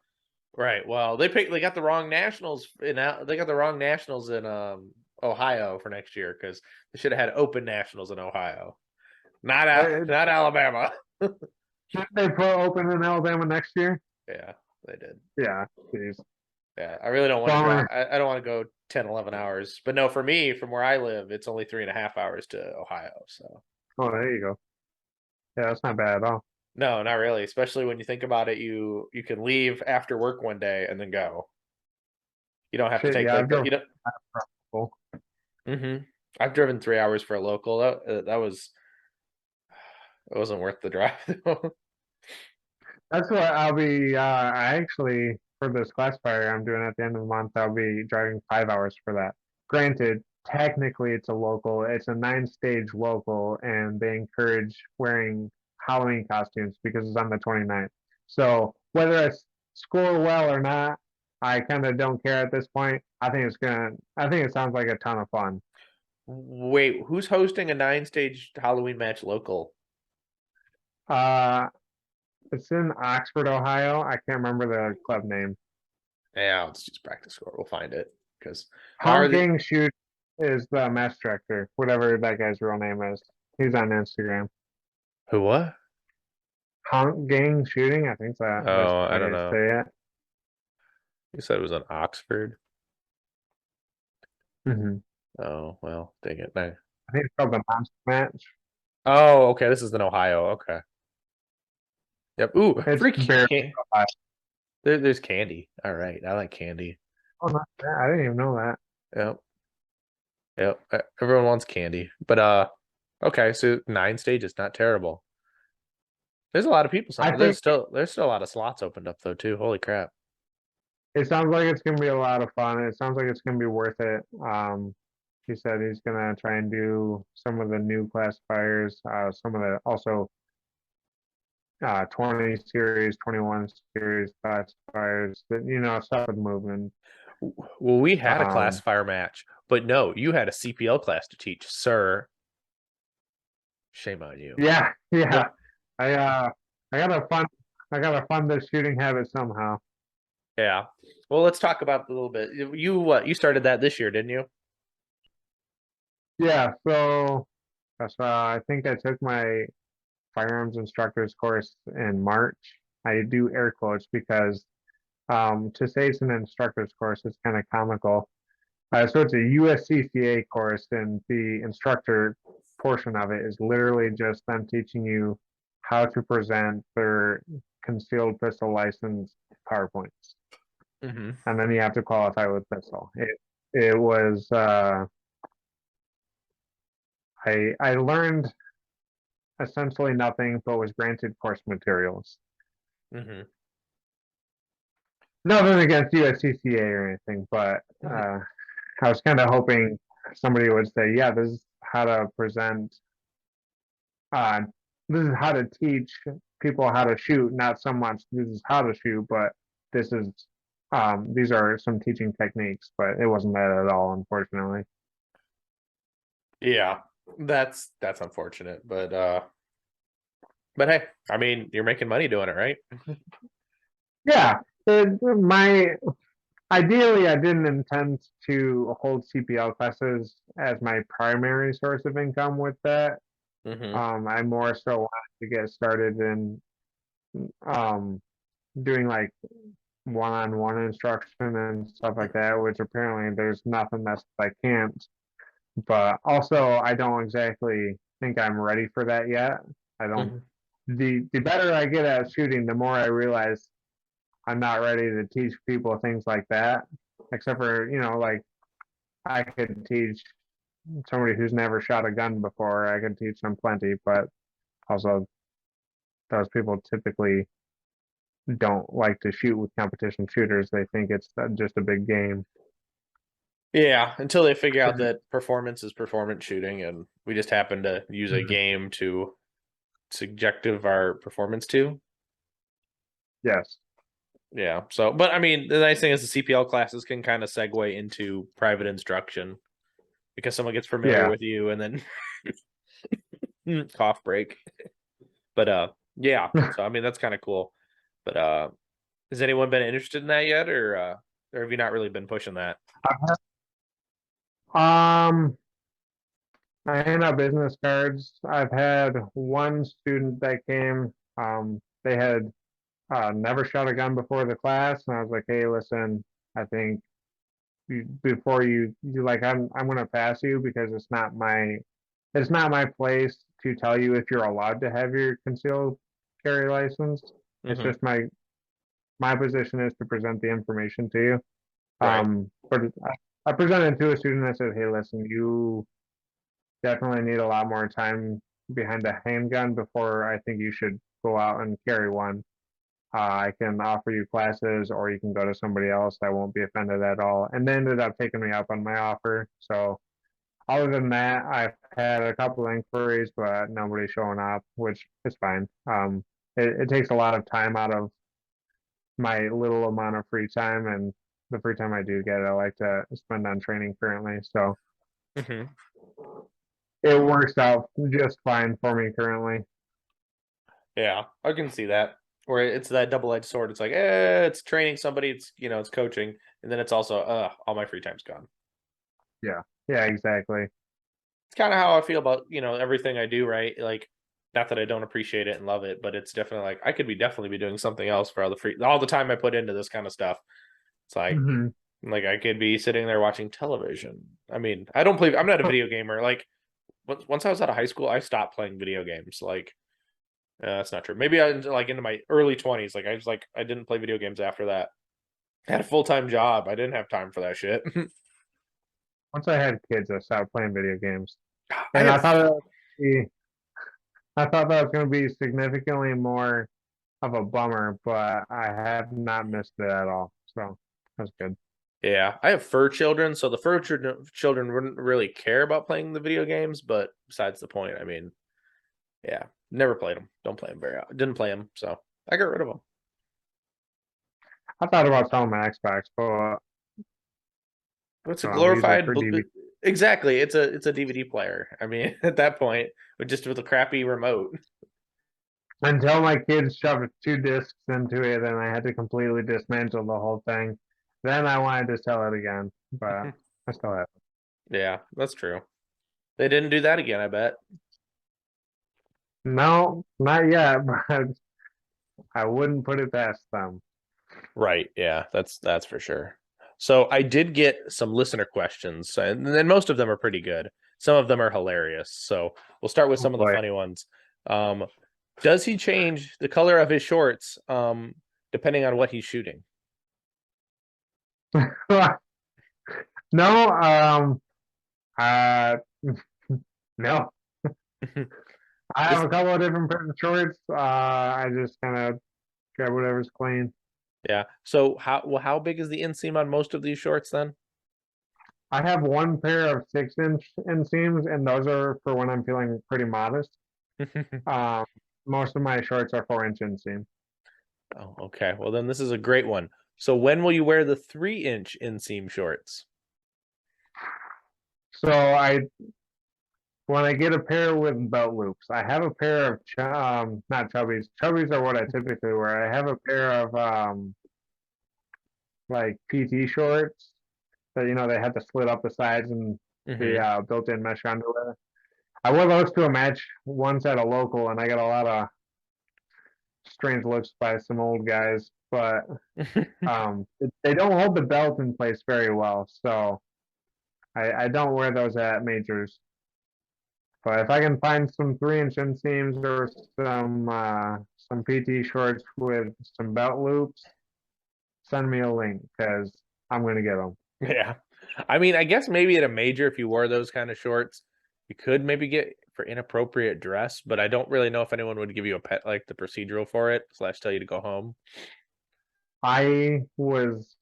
Right. Well, they got the wrong nationals they got the wrong nationals in Ohio for next year because they should have had open nationals in Ohio, uh, not Alabama. should they put open in Alabama next year? Yeah, they did. Yeah, geez. Yeah, I really don't want to drive. Bummer. I don't want to go 10, 11 hours. But no, for me, from where I live, it's only 3.5 hours to Ohio. So Oh, there you go. Yeah, that's not bad at all. no, not really. Especially when you think about it, you can leave after work one day and then go. You don't have to Shit, take yeah, like I've the drove you don't. purple. I've driven 3 hours for a local. That was it wasn't worth the drive. That's what I'll be. I actually, for this classifier I'm doing at the end of the month, I'll be driving 5 hours for that. Granted, technically it's a local, it's a 9 stage local, and they encourage wearing Halloween costumes because it's on the 29th. So whether I score well or not, I kind of don't care at this point. I think it sounds like a ton of fun. Wait, who's hosting a 9 stage Halloween match local? Uh, it's in Oxford, Ohio. I can't remember the club name. Yeah, let's just practice score. We'll find it because are the Honking Shoot is the match director, whatever that guy's real name is. He's on Instagram. who what? Honk Gang Shooting, I think that's Oh, the I way don't to know. say it. You said it was in Oxford. Hmm. Oh well, dang it. No. I think it's called the Monster Match. Oh, okay. This is in Ohio. Okay. Yep. Ooh, It's freak. barely. There's candy. All right, I like candy. Oh, not bad. I didn't even know that. Yep. Yep. Everyone wants candy, but okay. So 9 stages, not terrible. There's a lot of people. I There's think still a lot of slots opened up though too. Holy crap. it sounds like it's gonna be a lot of fun. It sounds like it's gonna be worth it. He said he's gonna try and do some of the new classifiers, some of the also 20 series, 21 series classifiers, that stuff with movement. Well, we had a Um, classifier match, but no, you had a CPL class to teach, sir. Shame on you. yeah, No, yeah. I uh, I gotta fund, I gotta fund this shooting habit somehow. yeah. Well, let's talk about a little bit. You started that this year, didn't you? Yeah, so that's I think I took my firearms instructor's course in March. I do air quotes because to say it's an instructor's course is kind of comical. So it's a USCCA course, and the instructor portion of it is literally just them teaching you how to present their concealed pistol license PowerPoints, Mm-hmm. and then you have to qualify with pistol. It was I learned essentially nothing, but was granted course materials. Mm-hmm. Nothing against USCCA or anything, but I was kind of hoping somebody would say, "Yeah, this is how to present uh, this is how to teach people how to shoot, not so much this is how to shoot, but this is these are some teaching techniques." But it wasn't that at all, unfortunately. Yeah, that's unfortunate, but hey, I mean, you're making money doing it, right? Yeah, my ideally, I didn't intend to hold CPL classes as my primary source of income with that. Mm-hmm. I more so wanted to get started in. um, doing like one-on-one instruction and stuff like that, which apparently there's nothing that I can't. But also, I don't exactly think I'm ready for that yet. I don't. Mhm. The better I get at shooting, the more I realize I'm not ready to teach people things like that. Except for, like I could teach somebody who's never shot a gun before, I could teach them plenty, but also those people typically don't like to shoot with competition shooters. They think it's just a big game. Yeah, until they figure out that performance is performance shooting, and we just happen to use a Mhm. game to subjective our performance to. Yes. Yeah. So, but I mean, the nice thing is the CPL classes can kind of segue into private instruction because someone gets familiar Yeah. with you and then cough break. But yeah. So I mean, that's kind of cool. But has anyone been interested in that yet, or have you not really been pushing that? Um, I hand out business cards. I've had one student that came. They had never shot a gun before the class, and I was like, "Hey, listen, I think before you like, I'm gonna pass you because it's not my place to tell you if you're allowed to have your concealed carry license. It's Mm-hmm. just my position is to present the information to you. Right. But I presented to a student. I said, "Hey, listen, you definitely need a lot more time behind a handgun before I think you should go out and carry one. I can offer you classes, or you can go to somebody else that won't be offended at all." And they ended up taking me up on my offer. So other than that, I've had a couple of inquiries, but nobody's showing up, which is fine. It takes a lot of time out of my little amount of free time, and the free time I do get, I like to spend on training currently. So Mm-hmm. it works out just fine for me currently. Yeah, I can see that. Where it's that double-edged sword. It's like, it's training somebody. It's it's coaching, and then it's also, all my free time's gone. Yeah, yeah, exactly. It's kind of how I feel about everything I do. Right, like, not that I don't appreciate it and love it, but it's definitely like I could be definitely be doing something else for all the time I put into this kind of stuff. It's Hmm. like I could be sitting there watching television. I mean, I don't play. I'm not a video gamer. Like once I was out of high school, I stopped playing video games. Like that's not true. Maybe I like into my early 20s. Like I was like I didn't play video games after that. I had a full time job. I didn't have time for that shit. Once I had kids, I stopped playing video games, I and have I thought that was going to be significantly more of a bummer, but I have not missed it at all. So that's good. Yeah, I have fur children, so the children wouldn't really care about playing the video games. But besides the point, I mean, yeah, never played them. Don't play them Didn't play them, so I got rid of them. I thought about selling my Xbox, but It's a I'll use it glorified, for DVD. exactly. It's a DVD player. I mean, at that point, with a crappy remote. Until my kids shoved two discs into it, and I had to completely dismantle the whole thing. Then I wanted to sell it again, but I still have it. Yeah, that's true. They didn't do that again, I bet. No, not yet, but I wouldn't put it past them. Right. Yeah, that's for sure. So I did get some listener questions, and then most of them are pretty good. Some of them are hilarious. So we'll start with Oh some of the boy. funny ones. Um, does he change the color of his shorts depending on what he's shooting? No, uh, no. I have This a couple of different pairs of shorts. I just kind of grab whatever's clean. Yeah. So how big is the inseam on most of these shorts then? I have one pair of 6 inch inseams, and those are for when I'm feeling pretty modest. Um, most of my shorts are 4 inch inseam. Oh, okay. Well, then this is a great one. So when will you wear the 3-inch inseam shorts? So when I get a pair with belt loops, I have a pair of not chubbies. Chubbies are what I typically wear. I have a pair of like PT shorts that they had to split up the sides and the Hmm. built-in mesh underwear. I wore those to a match once at a local, and I got a lot of strange looks by some old guys, but they don't hold the belt in place very well. So I don't wear those at majors. But if I can find some 3-inch inseams or some PT shorts with some belt loops, send me a link because I'm gonna get them. Yeah. I mean, I guess maybe at a major, if you wore those kind of shorts, you could maybe get for inappropriate dress, but I don't really know if anyone would give you a pet like the procedural for it, / tell you to go home. I was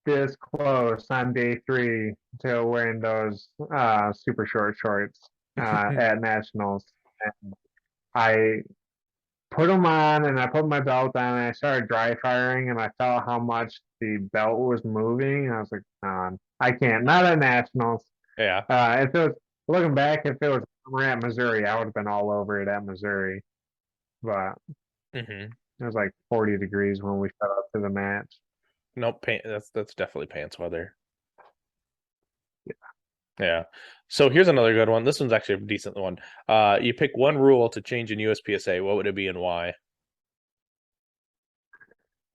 this close on day 3 to wearing those super short shorts at nationals. And I put them on and I put my belt on and I started dry firing and I felt how much the belt was moving. I was like, no, I can't. Not at nationals. Yeah. If it was looking back, if it was summer at Missouri, I would have been all over it at Missouri. But Mm-hmm. it was like 40 degrees when we showed up to the match. Nope, that's definitely pants weather. Yeah. So here's another good one. This one's actually a decent one. You pick one rule to change in USPSA. What would it be and why?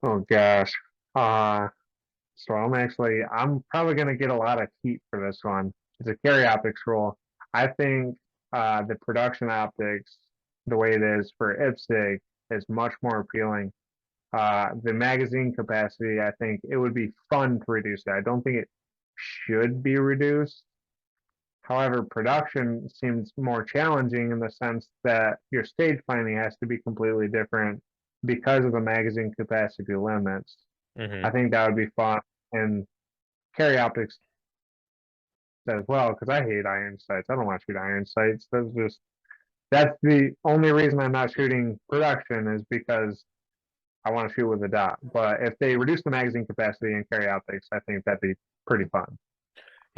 Oh gosh. Uh, so I'm probably gonna get a lot of heat for this one. It's a carry optics rule. I think the production optics, the way it is for IPSC, is much more appealing. The magazine capacity, I think it would be fun to reduce it. I don't think it should be reduced. However, production seems more challenging in the sense that your stage planning has to be completely different because of the magazine capacity limits. I Mm-hmm. think that would be fun and carry optics as well because I hate iron sights. I don't want to shoot iron sights. That's the only reason I'm not shooting production is because I want to shoot with a dot. But if they reduce the magazine capacity and carry optics, I think that'd be pretty fun.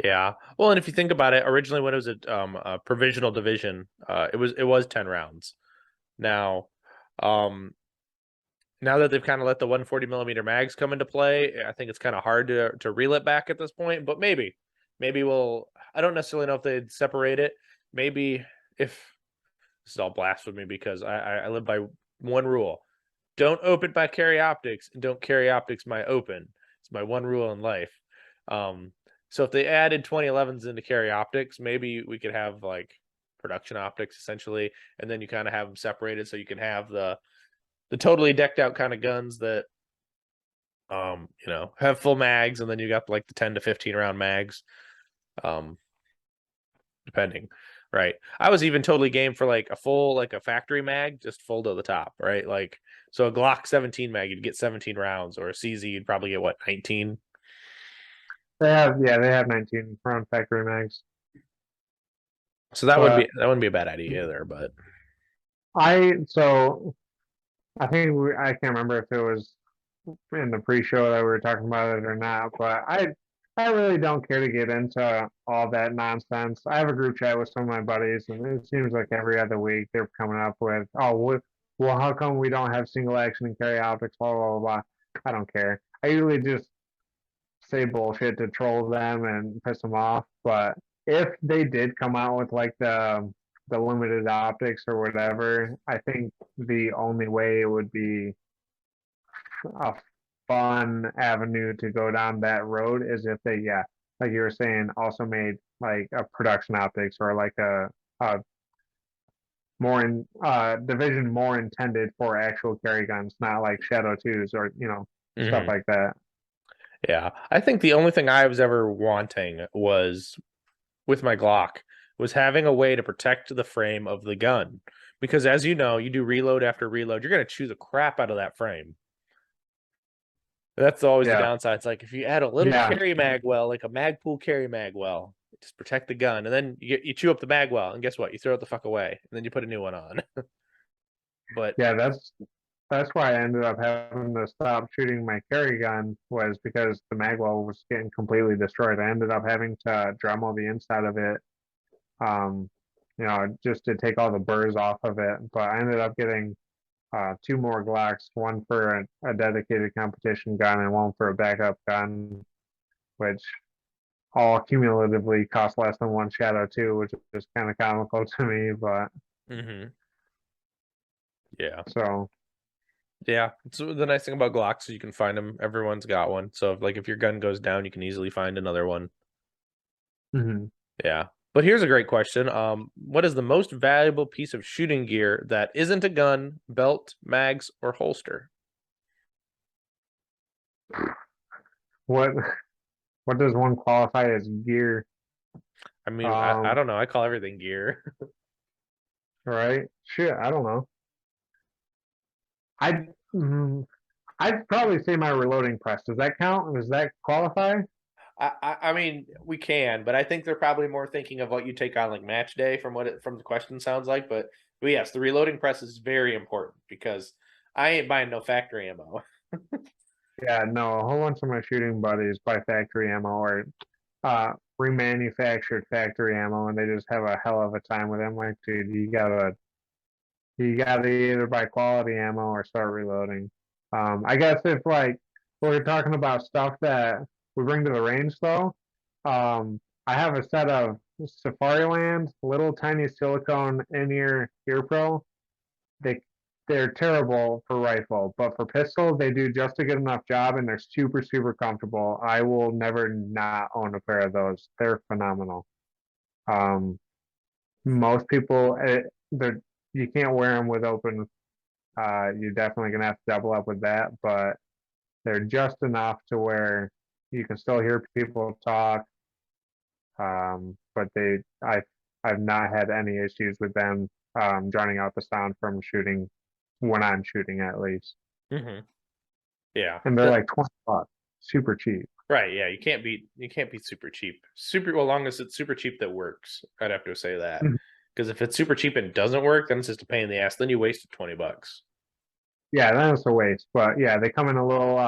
Yeah. Well, and if you think about it, originally when it was a provisional division, it was 10 rounds. Now, um, now that they've kind of let the 140 millimeter mags come into play, I think it's kind of hard to reel it back at this point. But maybe we'll. I don't necessarily know if they'd separate it. Maybe if this is all blasphemy because I live by one rule: don't open by carry optics and don't carry optics by open. It's my one rule in life. Um, so if they added 2011s into carry optics, maybe we could have like production optics essentially, and then you kind of have them separated so you can have the totally decked out kind of guns that have full mags, and then you got like the 10 to 15 round mags, um, depending. Right. I was even totally game for like a full like a factory mag, just full to the top, right? Like so a Glock 17 mag, you'd get 17 rounds, or a CZ, you'd probably get what, 19? They have 19 round factory mags. So that would be But that wouldn't be a bad idea either, but so I think I can't remember if it was in the pre-show that we were talking about it or not, but I really don't care to get into all that nonsense. I have a group chat with some of my buddies, and it seems like every other week they're coming up with, oh, well, how come we don't have single action and carry optics, blah, blah, blah, blah. I don't care. I usually just say bullshit to troll them and piss them off, but if they did come out with like the limited optics or whatever, I think the only way it would be a fun avenue to go down that road is if they, yeah, like you were saying, also made like a production optics or like a more in division more intended for actual carry guns, not like Shadow twos or stuff mhm. like that. Yeah. I think the only thing I was ever wanting was with my Glock was having a way to protect the frame of the gun. Because as you know, you do reload after reload, you're gonna chew the crap out of that frame. That's always the Yeah, downside. It's like if you add a little yeah, carry mag well, like a mag pool carry mag well, just protect the gun, and then you chew up the mag well, and guess what? You throw it the fuck away, and then you put a new one on. But yeah. That's why I ended up having to stop shooting my carry gun was because the magwell was getting completely destroyed. I ended up having to Dremel the inside of it, um, just to take all the burrs off of it. But I ended up getting two more Glocks, one for a dedicated competition gun and one for a backup gun, which all cumulatively cost less than one Shadow 2, which is kind of comical to me. But hmm yeah, so. Yeah, it's the nice thing about Glocks is you can find them. Everyone's got one. So if your gun goes down, you can easily find another one. Hmm. Yeah. But here's a great question. What is the most valuable piece of shooting gear that isn't a gun, belt, mags, or holster? What what does one qualify as gear? I mean, I Um, don't know. I call everything gear. right? Shit, I don't know. I mm, I'd probably say my reloading press. Does that count? Does that qualify? I mean, we can, but I think they're probably more thinking of what you take on like match day from the question sounds like. But yes, the reloading press is very important because I ain't buying no factory ammo. Yeah, no, a whole bunch of my shooting buddies buy factory ammo or remanufactured factory ammo, and they just have a hell of a time with it. I'm like, dude, you gotta either buy quality ammo or start reloading. I guess if like we're talking about stuff that we bring to the range though, I have a set of Safariland little tiny silicone in-ear pro. They they're terrible for rifle, but for pistol they do just a good enough job, and they're super super comfortable. I will never not own a pair of those. They're phenomenal. Um, Most people, they're you can't wear them with open. You're definitely gonna have to double up with that, but they're just enough to where you can still hear people talk. But I've not had any issues with them drowning out the sound from shooting when I'm shooting at least. Hmm. Yeah. And they're like $20, super cheap. Right, yeah, you can't beat super cheap. Super well, long as it's super cheap that works. I'd have to say that. Mhm. Because if it's super cheap and doesn't work, then it's just a pain in the ass. Then you wasted $20. Yeah, that's a waste. But yeah, they come in a little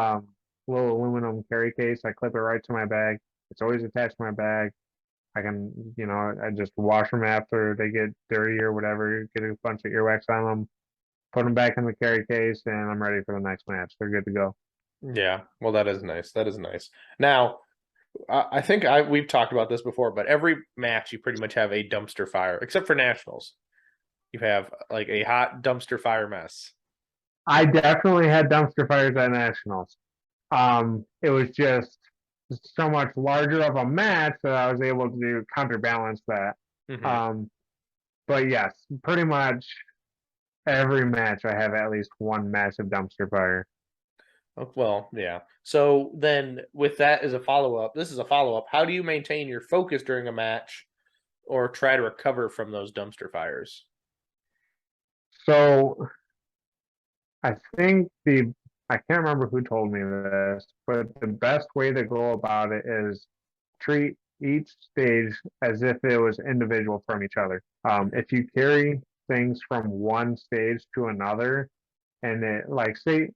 aluminum carry case. I clip it right to my bag. It's always attached to my bag. I can, I just wash them after they get dirty or whatever, get a bunch of earwax on them, put them back in the carry case, and I'm ready for the next match. They're good to go. Yeah, well, that is nice. That is nice. Now, I think we've talked about this before, but every match you pretty much have a dumpster fire, except for nationals. You have like a hot dumpster fire mess. I definitely had dumpster fires at nationals. It was just so much larger of a match that I was able to counterbalance that. Hmm. Um, but yes, pretty much every match I have at least one massive dumpster fire. Well, yeah. So then, with that as a follow up, this is a follow up. How do you maintain your focus during a match, or try to recover from those dumpster fires? So I think I can't remember who told me this, but the best way to go about it is treat each stage as if it was individual from each other. Hmm. If you carry things from one stage to another, and it like say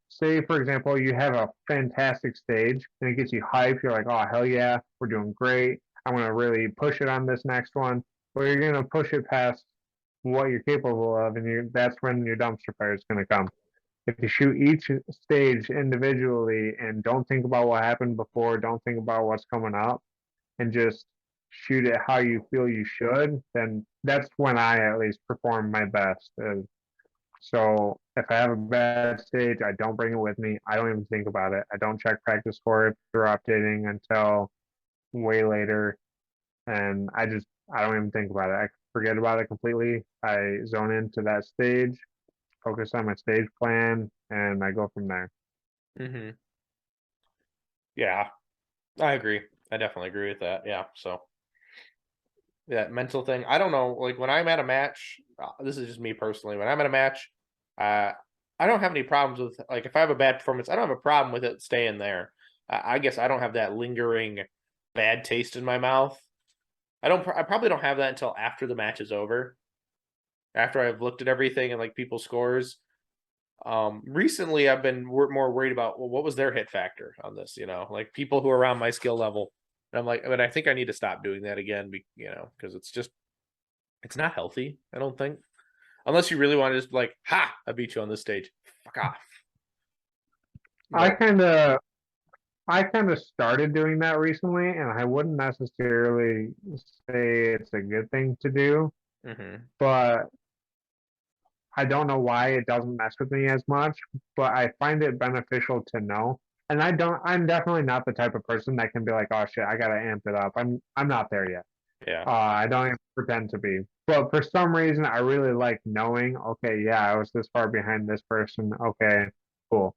for example you have a fantastic stage and it gets you hyped, you're like, oh hell yeah, we're doing great. I'm gonna really push it on this next one. But you're gonna push it past what you're capable of, and that's when your dumpster fire is gonna come. If you shoot each stage individually and don't think about what happened before, don't think about what's coming up, and just shoot it how you feel you should, then that's when I at least perform my best. So if I have a bad stage, I don't bring it with me. I don't even think about it. I don't check practice score if they're updating until way later, and I don't even think about it. I forget about it completely. I zone into that stage, focus on my stage plan, and I go from there. Hmm. Yeah, I agree. I definitely agree with that. Yeah. So that mental thing. I don't know. Like when I'm at a match, this is just me personally. When I'm at a match, uh, I don't have any problems with like if I have a bad performance, I don't have a problem with it staying there. I guess I don't have that lingering bad taste in my mouth. I don't. I probably don't have that until after the match is over, after I've looked at everything and like people's scores. Recently, I've been more worried about well, what was their hit factor on this? Like people who are around my skill level. And I'm like, but I think I need to stop doing that again, because it's not healthy. I don't think, unless you really want to just like, ha, I beat you on this stage, fuck off. I But kind of I kind of started doing that recently, and I wouldn't necessarily say it's a good thing to do, hmm but I don't know why it doesn't mess with me as much, but I find it beneficial to know. And I'm definitely not the type of person that can be like, oh shit, I gotta amp it up. I'm not there yet. Yeah. I don't even pretend to be. But for some reason, I really like knowing, okay, yeah, I was this far behind this person. Okay, cool.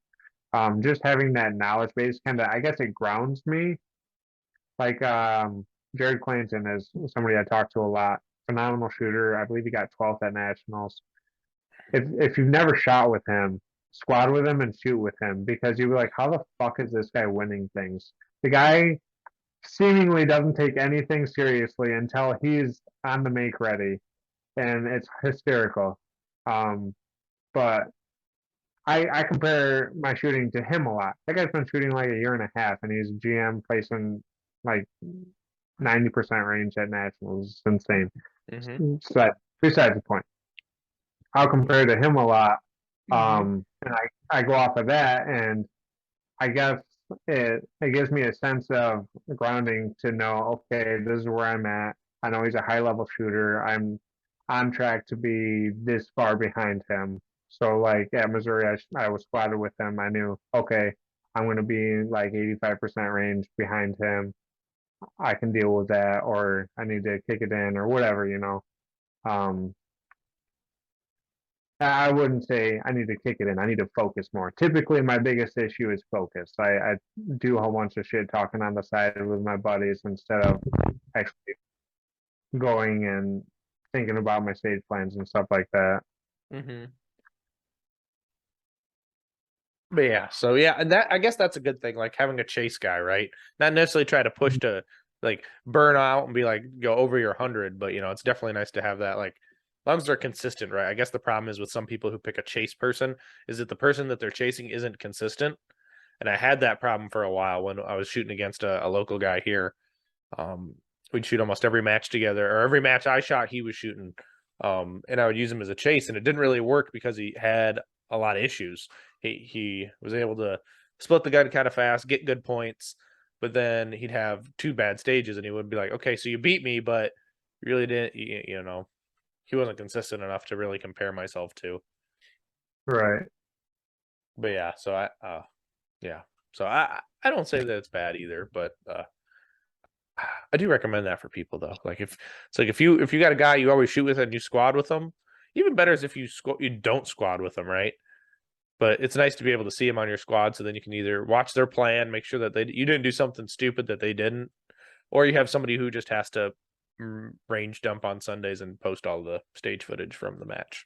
Just having that knowledge base kind of, I guess it grounds me. Like, Jared Clanton is somebody I talk to a lot. Phenomenal shooter. I believe he got 12th at nationals. If you've never shot with him, squad with him and shoot with him because you'll be like, how the fuck is this guy winning things? The guy seemingly doesn't take anything seriously until he's on the make ready, and it's hysterical. Um, but I compare my shooting to him a lot. That guy's been shooting like a year and a half, and he's GM placing like 90% range at nationals. It's insane. Mm-hmm. So that besides the point. I'll compare to him a lot. Mm-hmm. And I go off of that, and I guess it gives me a sense of grounding to know, okay, this is where I'm at. I know he's a high level shooter. I'm on track to be this far behind him. So like at Missouri, I was squatted with him. I knew, okay, I'm going to be like 85% range behind him. I can deal with that, or I need to kick it in, or whatever, you know. Um, I wouldn't say I need to kick it in. I need to focus more. Typically, my biggest issue is focus. I do a whole bunch of shit talking on the side with my buddies instead of actually going and thinking about my stage plans and stuff like that. Mm-hmm. But yeah, so yeah, and that I guess that's a good thing, like having a chase guy, right? Not necessarily try to push to like burn out and be like go over your 100, but it's definitely nice to have that like as long as they're consistent, right? I guess the problem is with some people who pick a chase person is that the person that they're chasing isn't consistent. And I had that problem for a while when I was shooting against a local guy here. Um, we'd shoot almost every match together, or every match I shot, he was shooting. And I would use him as a chase, and it didn't really work because he had a lot of issues. He was able to split the gun kind of fast, get good points, but then he'd have two bad stages, and he would be like, "Okay, so you beat me, but you really didn't." He wasn't consistent enough to really compare myself to. Right. But yeah, so yeah, so I don't say that it's bad either, but I do recommend that for people though. Like if it's like if you got a guy you always shoot with and you squad with them, even better is if you don't squad with them, right? But it's nice to be able to see them on your squad, so then you can either watch their plan, make sure that you didn't do something stupid that they didn't, or you have somebody who just has to range dump on Sundays and post all the stage footage from the match.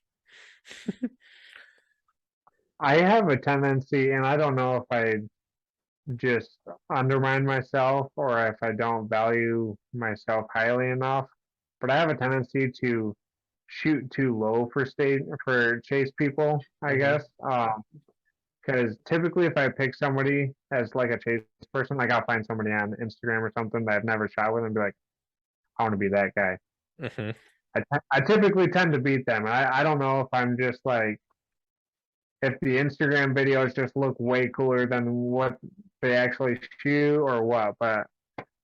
I have a tendency, and I don't know if I just undermine myself or if I don't value myself highly enough, but I have a tendency to shoot too low for chase people, I Mm-hmm. guess. Because typically, if I pick somebody as like a chase person, like I'll find somebody on Instagram or something that I've never shot with and be like, I want to be that guy. Mm-hmm. I typically tend to beat them. I don't know if I'm just like, if the Instagram videos just look way cooler than what they actually shoot or what, but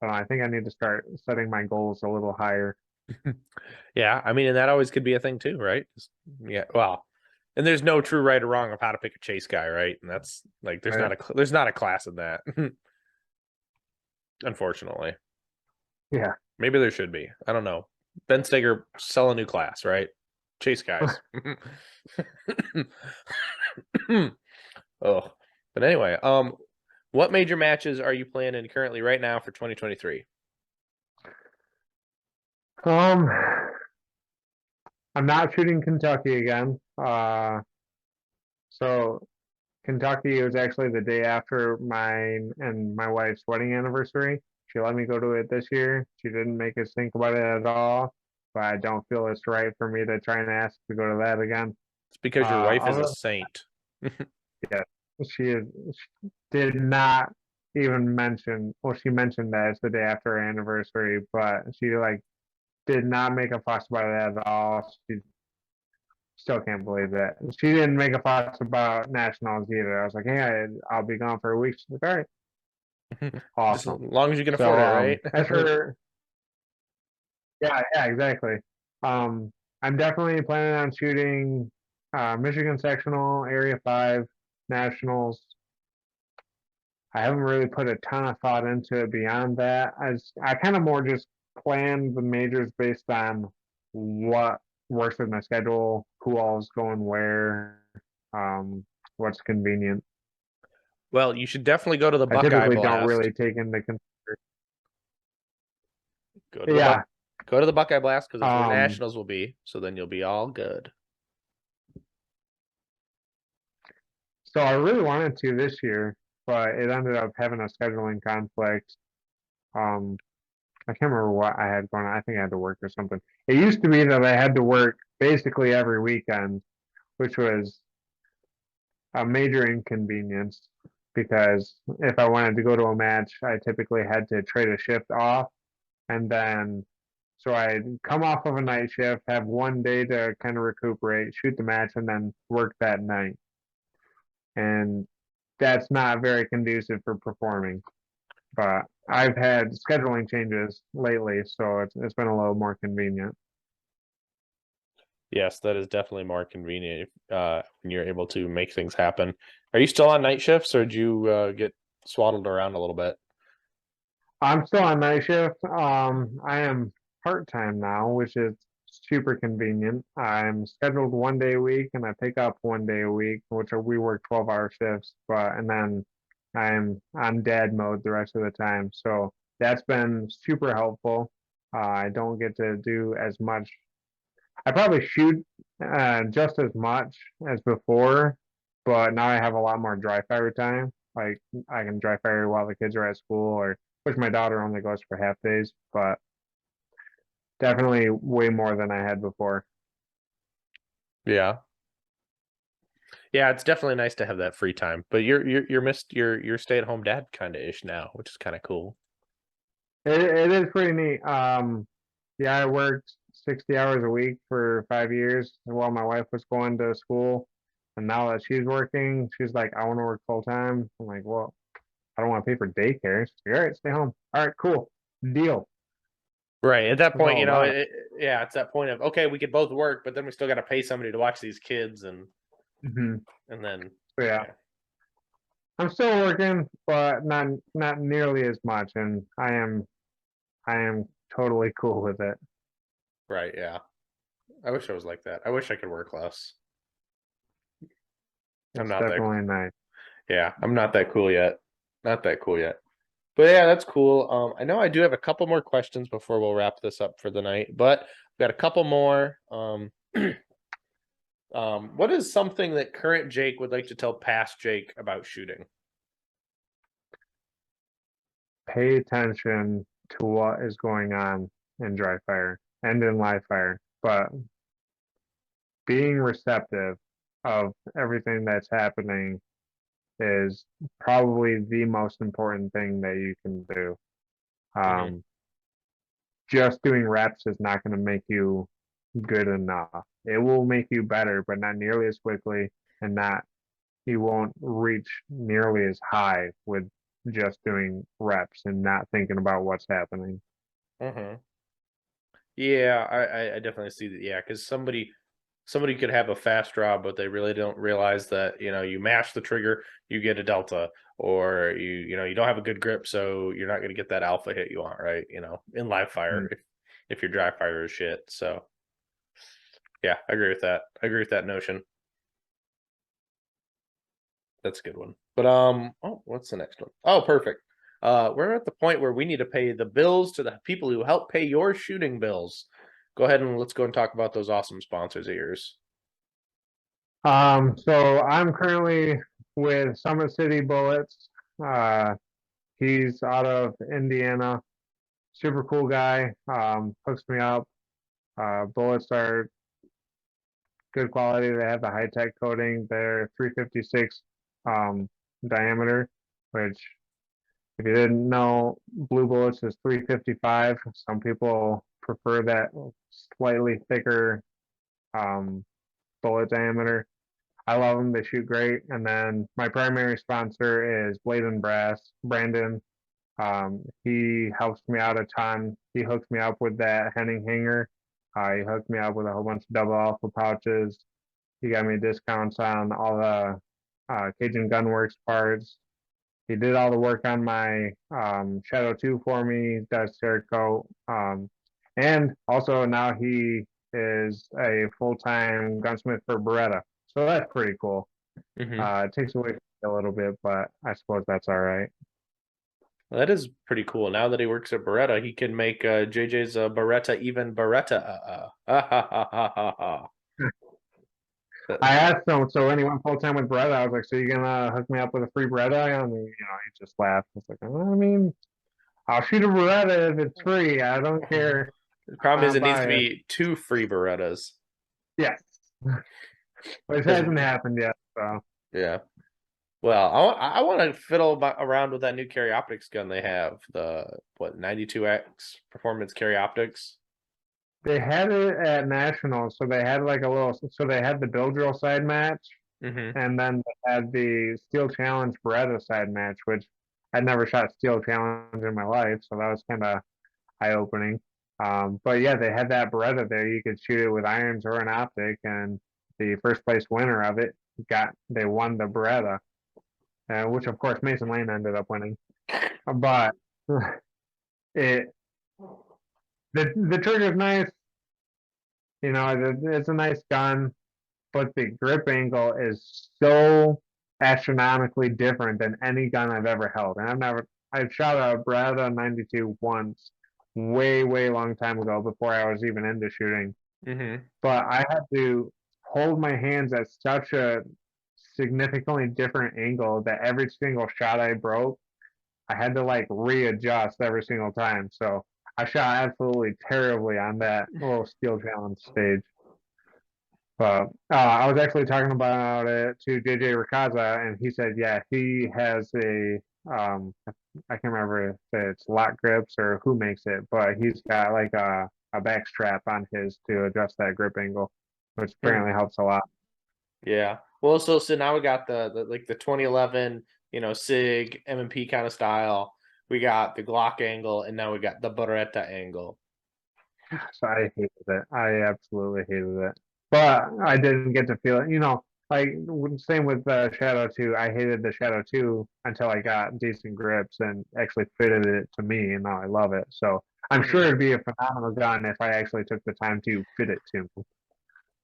I think I need to start setting my goals a little higher. Yeah, I mean, and that always could be a thing too, right? Yeah, well, and there's no true right or wrong of how to pick a chase guy, right? And that's like Right? there's not a class in that, unfortunately. Yeah. Maybe there should be. I don't know. Ben Steger sell a new class, right? Chase guys. Oh, but anyway, what major matches are you planning currently right now for 2023? Um, I'm not shooting Kentucky again. So Kentucky was actually the day after mine and my wife's wedding anniversary. She let me go to it this year. She didn't make us think about it at all, but I don't feel it's right for me to try and ask to go to that again. It's because your wife is a Other, saint. yeah, she did not even mention. Well, she mentioned that it's the day after her anniversary, but she like did not make a fuss about it at all. She still can't believe that. She didn't make a fuss about nationals either. I was like, hey, I'll be gone for a week. She's like, all right, Just as awesome. long as you can So afford it, right? as for yeah, yeah, exactly. Um, I'm definitely planning on shooting. Michigan sectional, Area 5, nationals. I haven't really put a ton of thought into it beyond that. I kind of more just plan the majors based on what works with my schedule, who all is going where, um, what's convenient. Well, you should definitely go to the I Buckeye typically don't Blast. really take into consideration. Go to the Yeah. Go to the Buckeye Blast because it's where Um, nationals will be. So then you'll be all good. so I really wanted to this year, but it ended up having a scheduling conflict. Um, I can't remember what I had going on. I think I had to work or something. It used to be that I had to work basically every weekend, which was a major inconvenience because if I wanted to go to a match, I typically had to trade a shift off. And then, so I'd come off of a night shift, have one day to kind of recuperate, shoot the match, and then work that night. And that's not very conducive for performing. But I've had scheduling changes lately, so it's been a little more convenient. Yes, that is definitely more convenient when you're able to make things happen. Are you still on night shifts, or did you get swaddled around a little bit? I'm still on night shift. I am part-time now, which is super convenient. I'm scheduled one day a week and I pick up one day a week, which we work 12-hour shifts, and then I'm on dad mode the rest of the time. So that's been super helpful. I don't get to do as much. I probably shoot just as much as before, but now I have a lot more dry fire time. Like I can dry fire while the kids are at school, or which my daughter only goes for half days, but definitely way more than I had before. Yeah. Yeah, it's definitely nice to have that free time. But you're missed your stay-at-home dad kind of ish now, which is kind of cool. It is pretty neat. Yeah, I worked 60 hours a week for 5 years while my wife was going to school. And now that she's working, she's like, I want to work full time. I'm like, well, I don't want to pay for daycare. She's like, all right, stay home. All right, cool. Deal. Right. At that That's point, all about it. yeah, it's that point of okay, we could both work, but then we still got to pay somebody to watch these kids, Hmm. and then So yeah, yeah, I'm still working, but not nearly as much, and I am totally cool with it. right, yeah. I wish I was like that. I wish I could work less. I'm It's not that. definitely nice. Yeah, I'm not that cool yet. Not that cool yet. But yeah, that's cool. I know I do have a couple more questions before we'll wrap this up for the night, but I've got a couple more. What is something that current Jake would like to tell past Jake about shooting? Pay attention to what is going on in dry fire and in live fire, but being receptive of everything that's happening is probably the most important thing that you can do. Hmm. Um, just doing reps is not going to make you good enough. It will make you better, but not nearly as quickly, and not you won't reach nearly as high with just doing reps and not thinking about what's happening. Hmm. Yeah, I definitely see that. Yeah, because somebody could have a fast draw, but they really don't realize that you mash the trigger, you get a delta, or you don't have a good grip, so you're not going to get that alpha hit you want, right? In live fire, Mm. if your dry fire is shit. So yeah, I agree with that. I agree with that notion. That's a good one. But oh, what's the next one? Oh, perfect. We're at the point where we need to pay the bills to the people who help pay your shooting bills. Go ahead and let's go and talk about those awesome sponsors of yours. So I'm currently with Summit City Bullets. Uh, he's out of Indiana. Super cool guy. Hooks me up. Bullets are good quality. They have the high tech coating. They're 356 um, diameter, which if you didn't know, blue bullets is 355. Some people prefer that slightly thicker um, bullet diameter. I love them. They shoot great. And then my primary sponsor is Blade and Brass, Brandon. He helps me out a ton. He hooked me up with that Henning hanger. He hooked me up with a whole bunch of double alpha pouches. He got me discounts on all the Cajun Gunworks parts. He did all the work on my Shadow 2 for me, does Cerakote. And also now he is a full-time gunsmith for Beretta. So that's pretty cool. Mm-hmm. It takes away a little bit, but I suppose that's all right. Well, that is pretty cool. Now that he works at Beretta, he can make JJ's Beretta even Beretta. Ah, ha, ha, ha, ha, ha. I asked him, so when he went full-time with Beretta, I was like, so you gonna hook me up with a free Beretta? And he just laughed. I was like, well, I mean, I'll shoot a Beretta if it's free. I don't care. The problem is I'll it needs to buy it. be two free Berettas. Yes. Which 'Cause, hasn't happened yet. So yeah. Well, I want to fiddle around with that new carry optics gun they have. The 92X performance carry optics. they had it at Nationals, so they had like a little. So they had the Bill Drill side match, Mm-hmm. and then they had the Steel Challenge Beretta side match, which I'd never shot Steel Challenge in my life, so that was kind of eye-opening. But yeah, they had that Beretta there. You could shoot it with irons or an optic, and the first place winner of it they won the Beretta, which of course Mason Lane ended up winning. But it the trigger's nice. It's a nice gun, but the grip angle is so astronomically different than any gun I've ever held. And I've shot a Beretta 92 once, way, way long time ago before I was even into shooting. Mm-hmm. But I had to hold my hands at such a significantly different angle that every single shot I broke, I had to like readjust every single time. So I shot absolutely terribly on that little steel challenge stage. But I was actually talking about it to JJ Ricazza, and he said, yeah, he has I can't remember if it's Lock Grips or who makes it, but he's got like a back strap on his to adjust that grip angle, which Hmm. apparently helps a lot. Yeah. Well, so now we got the 2011, SIG M&P kind of style. We got the Glock angle, and now we got the Beretta angle. So I hated it. I absolutely hated it. But I didn't get to feel it. Like same with Shadow 2. I hated the Shadow 2 until I got decent grips and actually fitted it to me, and now I love it. So I'm sure Mm-hmm. it'd be a phenomenal gun if I actually took the time to fit it to me.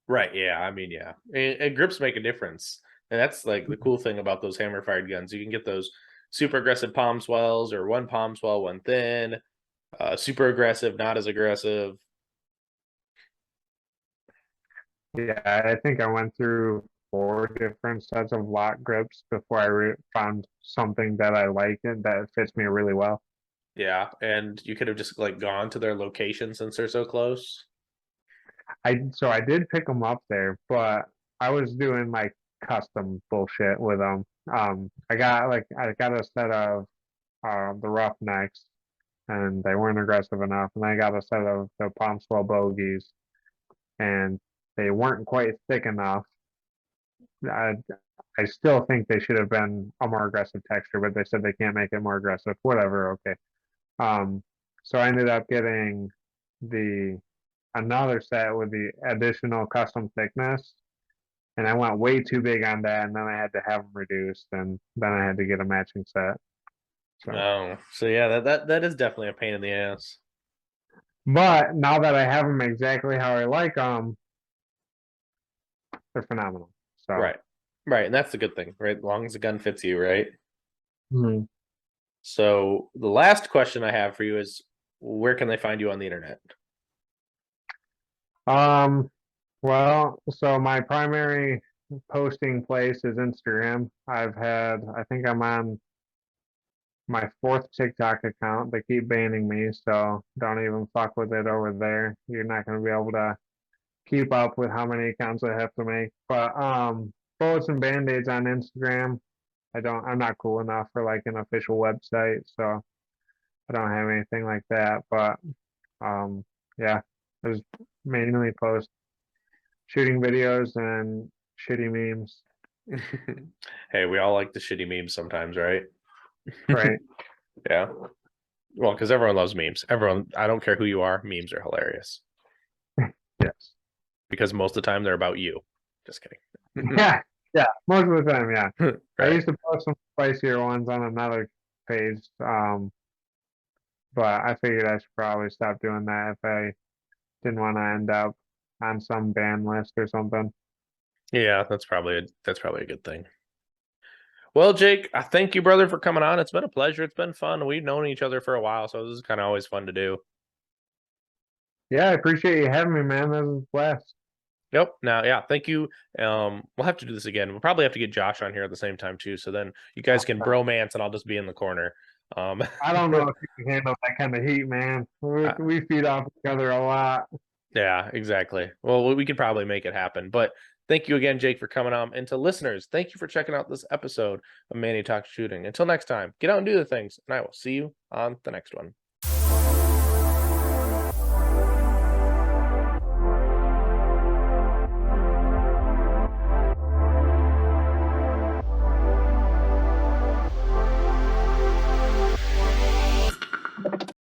Right. Yeah. I mean, yeah. And grips make a difference. And that's like the cool thing about those hammer fired guns. You can get those super aggressive palm swells or one palm swell, one thin, super aggressive, not as aggressive. Yeah, I think I went through 4 different sets of lock grips before I found something that I like and that fits me really well. Yeah. And you could have just like gone to their location since they're so close. I did pick them up there, but I was doing like custom bullshit with them. I got a set of the Roughnecks, and they weren't aggressive enough, and I got a set of the Palm Swell Bogies, and they weren't quite thick enough. I I still think they should have been a more aggressive texture, but they said they can't make it more aggressive. Whatever, okay. Um, so I ended up getting the another set with the additional custom thickness, and I went way too big on that, and then I had to have them reduced, and then I had to get a matching set. So, Oh, so yeah, that is definitely a pain in the ass. but now that I have them exactly how I like them, they're phenomenal. So, Right. Right. And that's the good thing, right? As long as the gun fits you, right? hmm. So the last question I have for you is where can they find you on the internet? um, well, so my primary posting place is Instagram. I think I'm on my 4th TikTok account. They keep banning me, so don't even fuck with it over there. You're not going to be able to keep up with how many accounts I have to make. But bullets and band-aids on Instagram. I'm not cool enough for like an official website, so I don't have anything like that. But um yeah, I just mainly post shooting videos and shitty memes. Hey, we all like the shitty memes sometimes, right? Right. Yeah. Well, because everyone loves memes. Everyone, I don't care who you are, memes are hilarious Yes. because most of the time they're about you. Just kidding. Yeah, most of the time, yeah. I Right. used to post some spicier ones on another page, but I figured I should probably stop doing that if I didn't want to end up on some ban list or something. Yeah, that's probably a good thing. Well, Jake, I thank you, brother, for coming on. It's been a pleasure. It's been fun. We've known each other for a while, so this is kind of always fun to do. Yeah, I appreciate you having me, man. This was a blast. Yep. Now, yeah, thank you. We'll have to do this again. We'll probably have to get Josh on here at the same time too. So then you guys can bromance, and I'll just be in the corner. I don't know if you can handle that kind of heat, man. We feed off each other a lot. Yeah, exactly. Well, we could probably make it happen. But thank you again, Jake, for coming on. And to listeners, thank you for checking out this episode of Manny Talks Shooting. Until next time, get out and do the things, and I will see you on the next one.